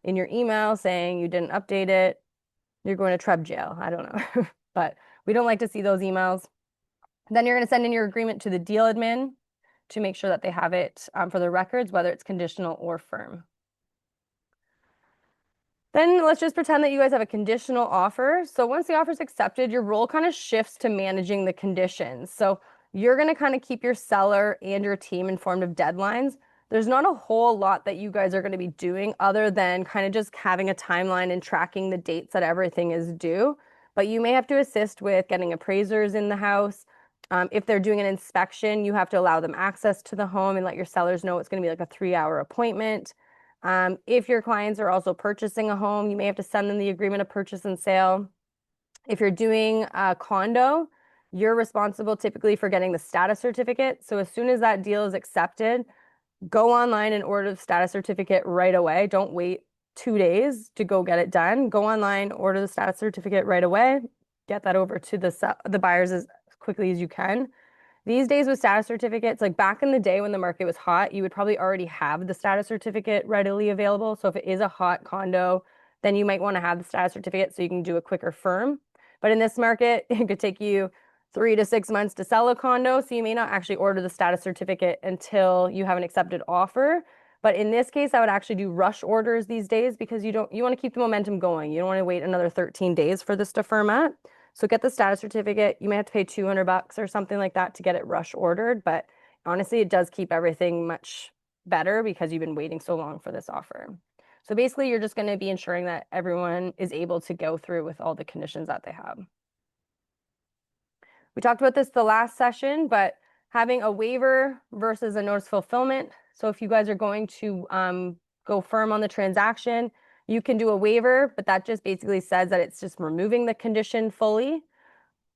in your email saying you didn't update it. You're going to Treb jail. I don't know. But we don't like to see those emails. Then you're going to send in your agreement to the deal admin to make sure that they have it for their records, whether it's conditional or firm. Then let's just pretend that you guys have a conditional offer. So once the offer is accepted, your role kind of shifts to managing the conditions. So you're going to kind of keep your seller and your team informed of deadlines. There's not a whole lot that you guys are going to be doing other than kind of just having a timeline and tracking the dates that everything is due. But you may have to assist with getting appraisers in the house. If they're doing an inspection, you have to allow them access to the home and let your sellers know it's going to be like a 3-hour appointment. If your clients are also purchasing a home, you may have to send them the agreement of purchase and sale. If you're doing a condo, you're responsible typically for getting the status certificate. So as soon as that deal is accepted, go online and order the status certificate right away. Don't wait 2 days to go get it done. Go online, order the status certificate right away. Get that over to the buyers as quickly as you can. These days with status certificates, like back in the day when the market was hot, you would probably already have the status certificate readily available. So if it is a hot condo, then you might want to have the status certificate so you can do a quicker firm. But in this market, it could take you 3 to 6 months to sell a condo. So you may not actually order the status certificate until you have an accepted offer. But in this case, I would actually do rush orders these days because you want to keep the momentum going. You don't want to wait another 13 days for this to firm up. So get the status certificate. You may have to pay $200 or something like that to get it rush ordered, but honestly, it does keep everything much better because you've been waiting so long for this offer. So basically, you're just going to be ensuring that everyone is able to go through with all the conditions that they have. We talked about this the last session, but having a waiver versus a notice fulfillment. So if you guys are going to go firm on the transaction, you can do a waiver, but that just basically says that it's just removing the condition fully.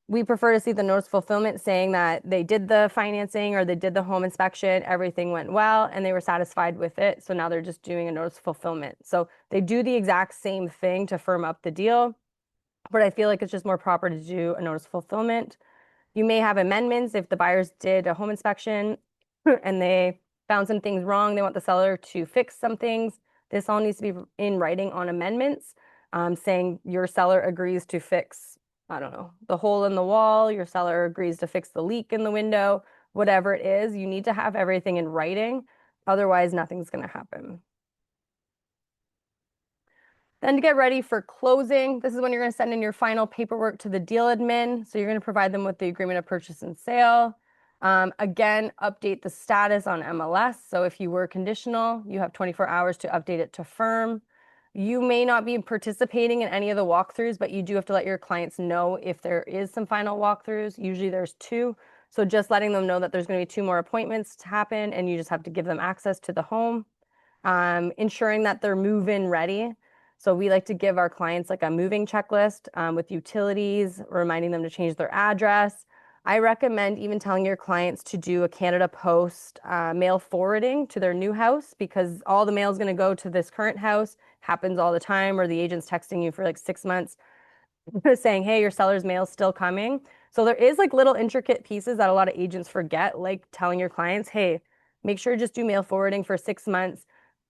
We prefer to see the notice fulfillment saying that they did the financing or they did the home inspection, everything went well, and they were satisfied with it. So now they're just doing a notice fulfillment. So they do the exact same thing to firm up the deal, but I feel like it's just more proper to do a notice fulfillment. You may have amendments if the buyers did a home inspection and they found some things wrong. They want the seller to fix some things. This all needs to be in writing on amendments, saying your seller agrees to fix, I don't know, the hole in the wall, your seller agrees to fix the leak in the window, whatever it is, you need to have everything in writing. Otherwise, nothing's going to happen. Then to get ready for closing, this is when you're going to send in your final paperwork to the deal admin. So you're going to provide them with the agreement of purchase and sale. Again, update the status on MLS. So if you were conditional, you have 24 hours to update it to firm. You may not be participating in any of the walkthroughs, but you do have to let your clients know if there is some final walkthroughs. Usually there's 2. So just letting them know that there's going to be 2 more appointments to happen and you just have to give them access to the home. Ensuring that they're move-in ready. So we like to give our clients like a moving checklist with utilities, reminding them to change their address. I recommend even telling your clients to do a Canada Post mail forwarding to their new house because all the mail is going to go to this current house. Happens all the time, or the agent's texting you for like 6 months saying, hey, your seller's mail is still coming. So there is like little intricate pieces that a lot of agents forget, like telling your clients, hey, make sure to just do mail forwarding for 6 months.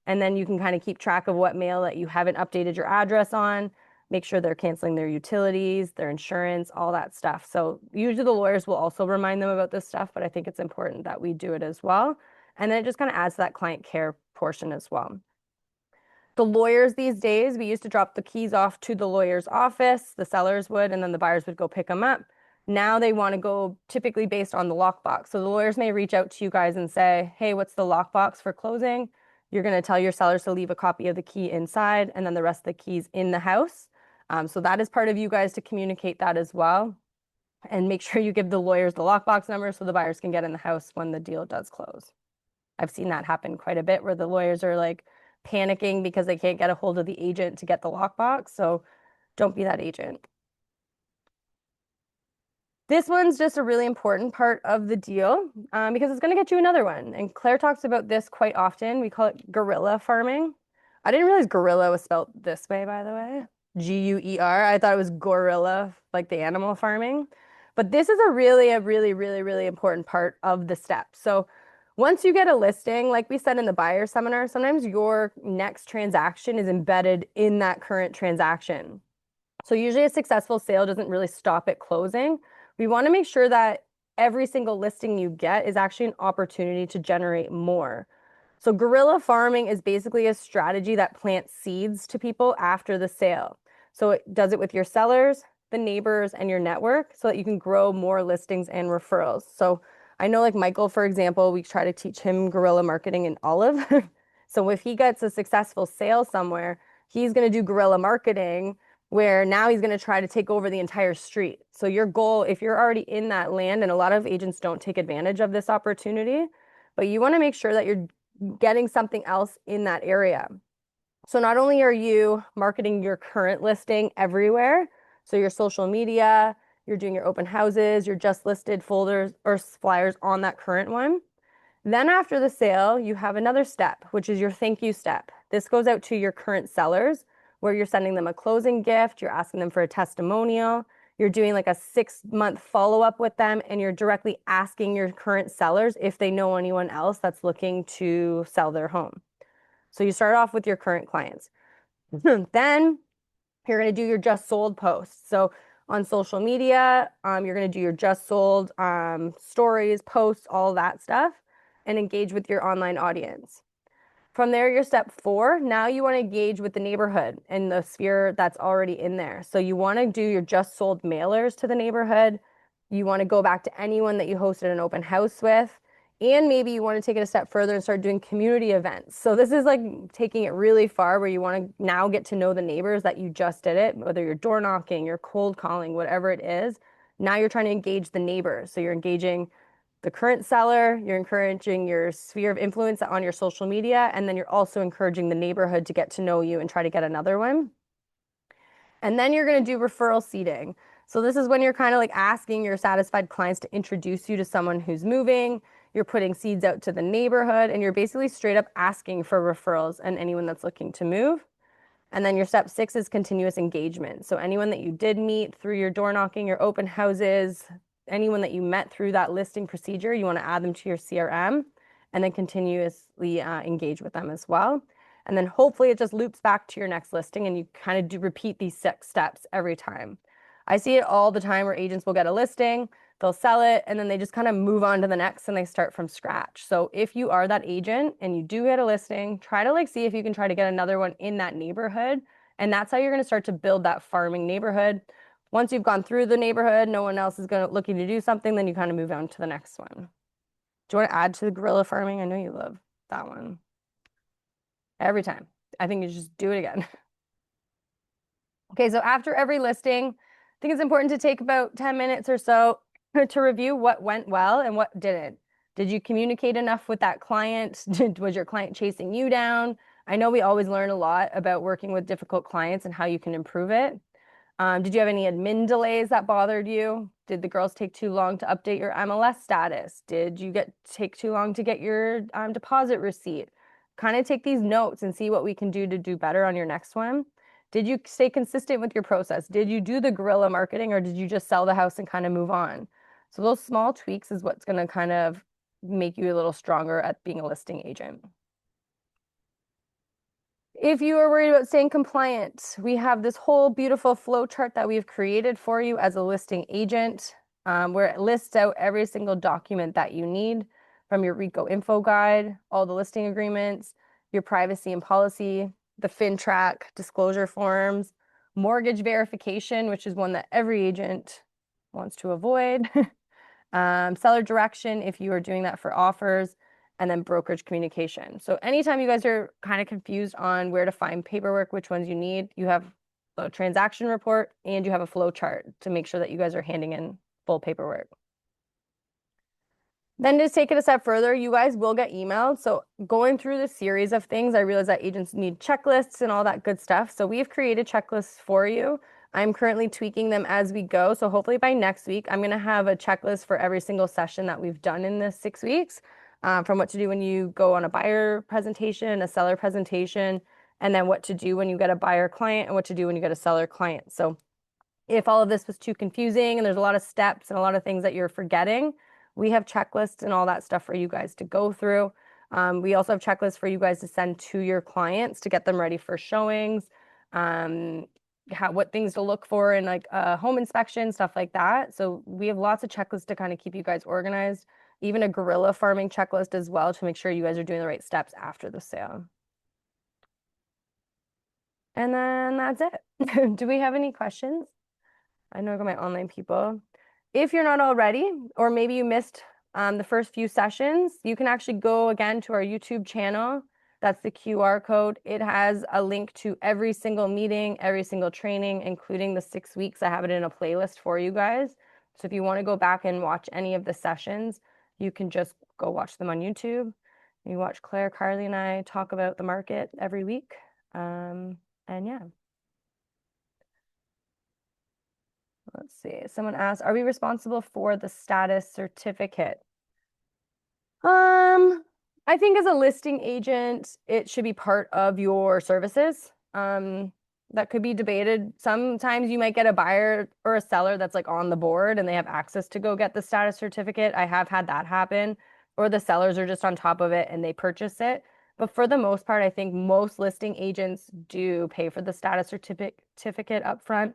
And then you can kind of keep track of what mail that you haven't updated your address on. Make sure they're canceling their utilities, their insurance, all that stuff. So usually the lawyers will also remind them about this stuff, but I think it's important that we do it as well. And then it just kind of adds to that client care portion as well. The lawyers these days, we used to drop the keys off to the lawyer's office, the sellers would, and then the buyers would go pick them up. Now they want to go typically based on the lockbox. So the lawyers may reach out to you guys and say, hey, what's the lockbox for closing? You're going to tell your sellers to leave a copy of the key inside and then the rest of the keys in the house. So that is part of you guys to communicate that as well. And make sure you give the lawyers the lockbox number so the buyers can get in the house when the deal does close. I've seen that happen quite a bit where the lawyers are like panicking because they can't get a hold of the agent to get the lockbox. So don't be that agent. This one's just a really important part of the deal because it's going to get you another one. And Claire talks about this quite often. We call it guerrilla farming. I didn't realize gorilla was spelled this way, by the way. Guer. I thought it was gorilla, like the animal farming. But this is a really, really important part of the steps. So once you get a listing, like we said in the buyer seminar, sometimes your next transaction is embedded in that current transaction. So usually a successful sale doesn't really stop at closing. We want to make sure that every single listing you get is actually an opportunity to generate more. So guerrilla farming is basically a strategy that plants seeds to people after the sale. So it does it with your sellers, the neighbors, and your network so that you can grow more listings and referrals. So I know like Michael, for example, we try to teach him guerrilla marketing in Olive. So if he gets a successful sale somewhere, he's going to do guerrilla marketing where now he's going to try to take over the entire street. So your goal, if you're already in that land, and a lot of agents don't take advantage of this opportunity, but you want to make sure that you're getting something else in that area. So not only are you marketing your current listing everywhere, so your social media, you're doing your open houses, your just listed folders or flyers on that current one. Then after the sale, you have another step, which is your thank you step. This goes out to your current sellers where you're sending them a closing gift, you're asking them for a testimonial, you're doing like a 6-month follow-up with them, and you're directly asking your current sellers if they know anyone else that's looking to sell their home. So you start off with your current clients. Then you're going to do your just sold posts. So on social media, you're going to do your just sold stories, posts, all that stuff, and engage with your online audience. From there, your step 4, now you want to engage with the neighborhood and the sphere that's already in there. So you want to do your just sold mailers to the neighborhood. You want to go back to anyone that you hosted an open house with. And maybe you want to take it a step further and start doing community events. So this is like taking it really far where you want to now get to know the neighbors that you just did it, whether you're door knocking, you're cold calling, whatever it is. Now you're trying to engage the neighbors. So you're engaging the current seller, you're encouraging your sphere of influence on your social media, and then you're also encouraging the neighborhood to get to know you and try to get another one. And then you're going to do referral seeding. So this is when you're kind of like asking your satisfied clients to introduce you to someone who's moving. You're putting seeds out to the neighborhood, and you're basically straight up asking for referrals and anyone that's looking to move. And then your step 6 is continuous engagement. So anyone that you did meet through your door knocking, your open houses, anyone that you met through that listing procedure, you want to add them to your CRM and then continuously engage with them as well. And then hopefully it just loops back to your next listing and you kind of do repeat these 6 steps every time. I see it all the time where agents will get a listing, they'll sell it, and then they just kind of move on to the next and they start from scratch. So if you are that agent and you do get a listing, try to like see if you can try to get another one in that neighborhood. And that's how you're going to start to build that farming neighborhood. Once you've gone through the neighborhood, no one else is looking to do something, then you kind of move on to the next one. Do you want to add to the guerrilla farming? I know you love that one. Every time. I think you just do it again. Okay, so after every listing, I think it's important to take about 10 minutes or so to review what went well and what didn't. Did you communicate enough with that client? Was your client chasing you down? I know we always learn a lot about working with difficult clients and how you can improve it. Did you have any admin delays that bothered you? Did the girls take too long to update your MLS status? Did you take too long to get your deposit receipt? Kind of take these notes and see what we can do to do better on your next one. Did you stay consistent with your process? Did you do the guerrilla marketing or did you just sell the house and kind of move on? So those small tweaks is what's going to kind of make you a little stronger at being a listing agent. If you are worried about staying compliant, we have this whole beautiful flow chart that we've created for you as a listing agent, where it lists out every single document that you need from your RICO info guide, all the listing agreements, your privacy and policy, the FinTrack disclosure forms, mortgage verification, which is one that every agent wants to avoid, seller direction if you are doing that for offers, and then brokerage communication. So anytime you guys are kind of confused on where to find paperwork, which ones you need, you have a transaction report and you have a flow chart to make sure that you guys are handing in full paperwork. Then to take it a step further, you guys will get emailed. So going through the series of things, I realize that agents need checklists and all that good stuff. So we've created checklists for you. I'm currently tweaking them as we go. So hopefully by next week, I'm going to have a checklist for every single session that we've done in this 6 weeks, from what to do when you go on a buyer presentation, a seller presentation, and then what to do when you get a buyer client and what to do when you get a seller client. So if all of this was too confusing and there's a lot of steps and a lot of things that you're forgetting, we have checklists and all that stuff for you guys to go through. We also have checklists for you guys to send to your clients to get them ready for showings, what things to look for in like a home inspection, stuff like that. So we have lots of checklists to kind of keep you guys organized, even a guerrilla farming checklist as well to make sure you guys are doing the right steps after the sale. And then that's it. Do we have any questions? I know I got my online people. If you're not already, or maybe you missed the first few sessions, you can actually go again to our YouTube channel. That's the QR code. It has a link to every single meeting, every single training, including the 6 weeks. I have it in a playlist for you guys. So if you want to go back and watch any of the sessions, you can just go watch them on YouTube. You watch Claire, Carly, and I talk about the market every week. And yeah. Let's see. Someone asked, are we responsible for the status certificate? I think as a listing agent, it should be part of your services. That could be debated. Sometimes you might get a buyer or a seller that's like on the board and they have access to go get the status certificate. I have had that happen, or the sellers are just on top of it and they purchase it. But for the most part, I think most listing agents do pay for the status certificate up front.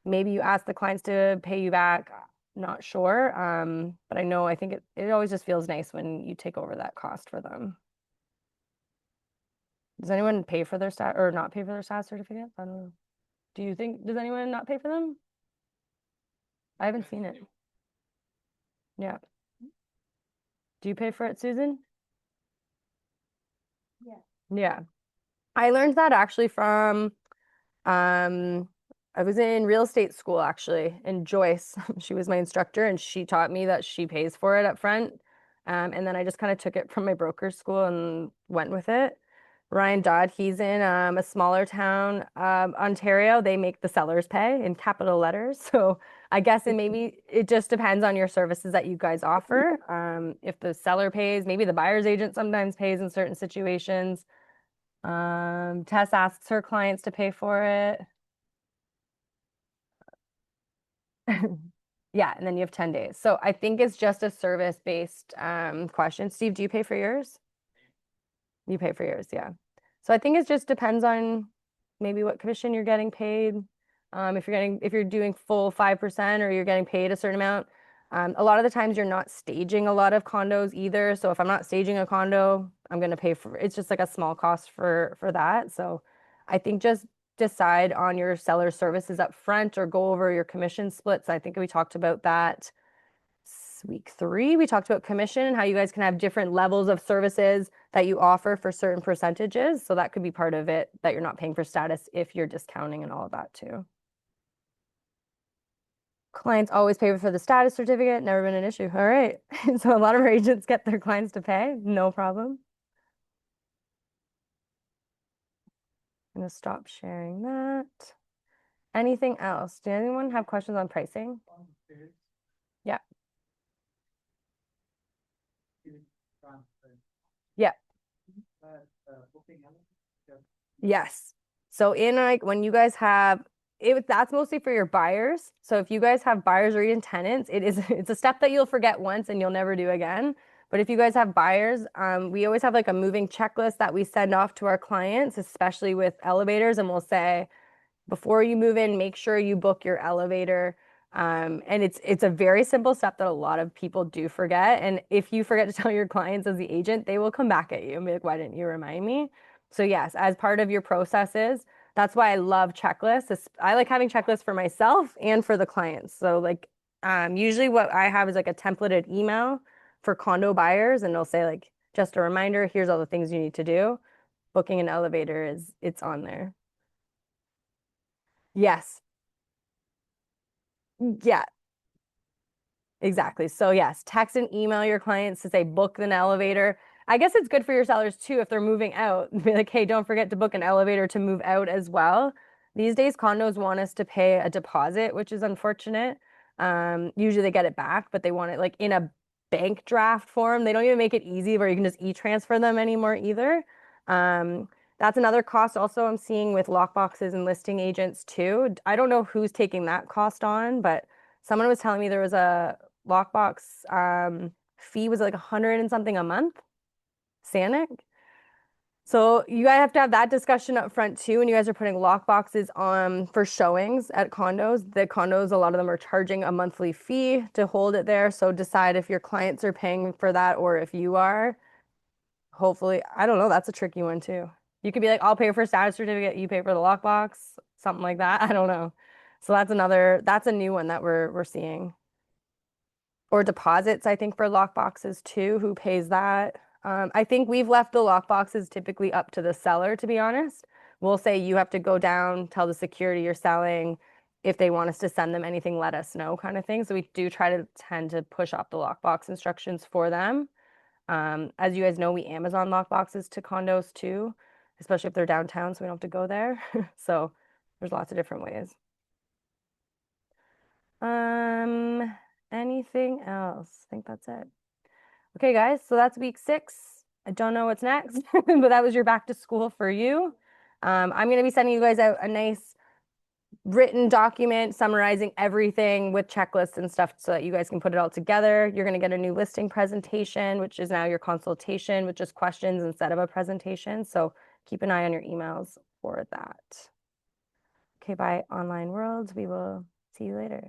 Maybe you ask the clients to pay you back. Not sure. But I think it always just feels nice when you take over that cost for them. Does anyone pay for their stat or not pay for their stat certificate? I don't know. Does anyone not pay for them? I haven't seen it. Yeah. Do you pay for it, Susan? Yeah. Yeah. I learned that actually from I was in real estate school actually, and Joyce, she was my instructor, and she taught me that she pays for it up front. And then I just kind of took it from my broker school and went with it. Ryan Dodd, he's in a smaller town, Ontario. They make the sellers pay in capital letters. So I guess maybe it just depends on your services that you guys offer. If the seller pays, maybe the buyer's agent sometimes pays in certain situations. Tess asks her clients to pay for it. Yeah, and then you have 10 days. So I think it's just a service-based question. Steve, do you pay for yours? You pay for yours, yeah. So I think it just depends on maybe what commission you're getting paid. If you're doing full 5% or you're getting paid a certain amount. A lot of the times you're not staging a lot of condos either. So if I'm not staging a condo, I'm gonna pay for it's just like a small cost for that. So I think just decide on your seller services up front or go over your commission splits. I think we talked about that week 3. We talked about commission and how you guys can have different levels of services that you offer for certain percentages. So that could be part of it, that you're not paying for status if you're discounting and all of that too. Clients always pay for the status certificate, never been an issue. All right. So a lot of our agents get their clients to pay, no problem. I'm gonna stop sharing that. Anything else? Do anyone have questions on pricing? Yeah. Yeah. Yes. So in like when you guys have that's mostly for your buyers. So if you guys have buyers or even tenants, it's a step that you'll forget once and you'll never do again. But if you guys have buyers, we always have like a moving checklist that we send off to our clients, especially with elevators, and we'll say, before you move in, make sure you book your elevator. And it's a very simple step that a lot of people do forget. And if you forget to tell your clients as the agent, they will come back at you and be like, why didn't you remind me? So yes, as part of your processes, that's why I love checklists. I like having checklists for myself and for the clients. So like usually what I have is like a templated email for condo buyers, and they'll say like, just a reminder, here's all the things you need to do. Booking an elevator it's on there. Yes. Yeah, exactly. So yes, text and email your clients to say book an elevator. I guess it's good for your sellers too if they're moving out. Be like, hey, don't forget to book an elevator to move out as well. These days, condos want us to pay a deposit, which is unfortunate. Usually they get it back, but they want it like in a bank draft form. They don't even make it easy where you can just e-transfer them anymore either. That's another cost also I'm seeing with lockboxes and listing agents too. I don't know who's taking that cost on, but someone was telling me there was a lockbox fee was like 100 and something a month, Sanic. So you guys have to have that discussion up front too. When you guys are putting lock boxes on for showings at condos, the condos, a lot of them are charging a monthly fee to hold it there. So decide if your clients are paying for that or if you are. Hopefully, I don't know. That's a tricky one too. You could be like, I'll pay for status certificate, you pay for the lockbox, something like that. I don't know. So that's a new one that we're seeing. Or deposits, I think, for lock boxes too. Who pays that? I think we've left the lock boxes typically up to the seller, to be honest. We'll say you have to go down, tell the security you're selling. If they want us to send them anything, let us know, kind of thing. So we do try to tend to push off the lockbox instructions for them. As you guys know, we Amazon lock boxes to condos too, especially if they're downtown, so we don't have to go there. So there's lots of different ways. Um, anything else? I think that's it. Okay, guys, so that's week 6. I don't know what's next, but that was your back to school for you. I'm going to be sending you guys out a nice written document summarizing everything with checklists and stuff so that you guys can put it all together. You're going to get a new listing presentation, which is now your consultation with just questions instead of a presentation. So keep an eye on your emails for that. Okay, bye, online world. We will see you later.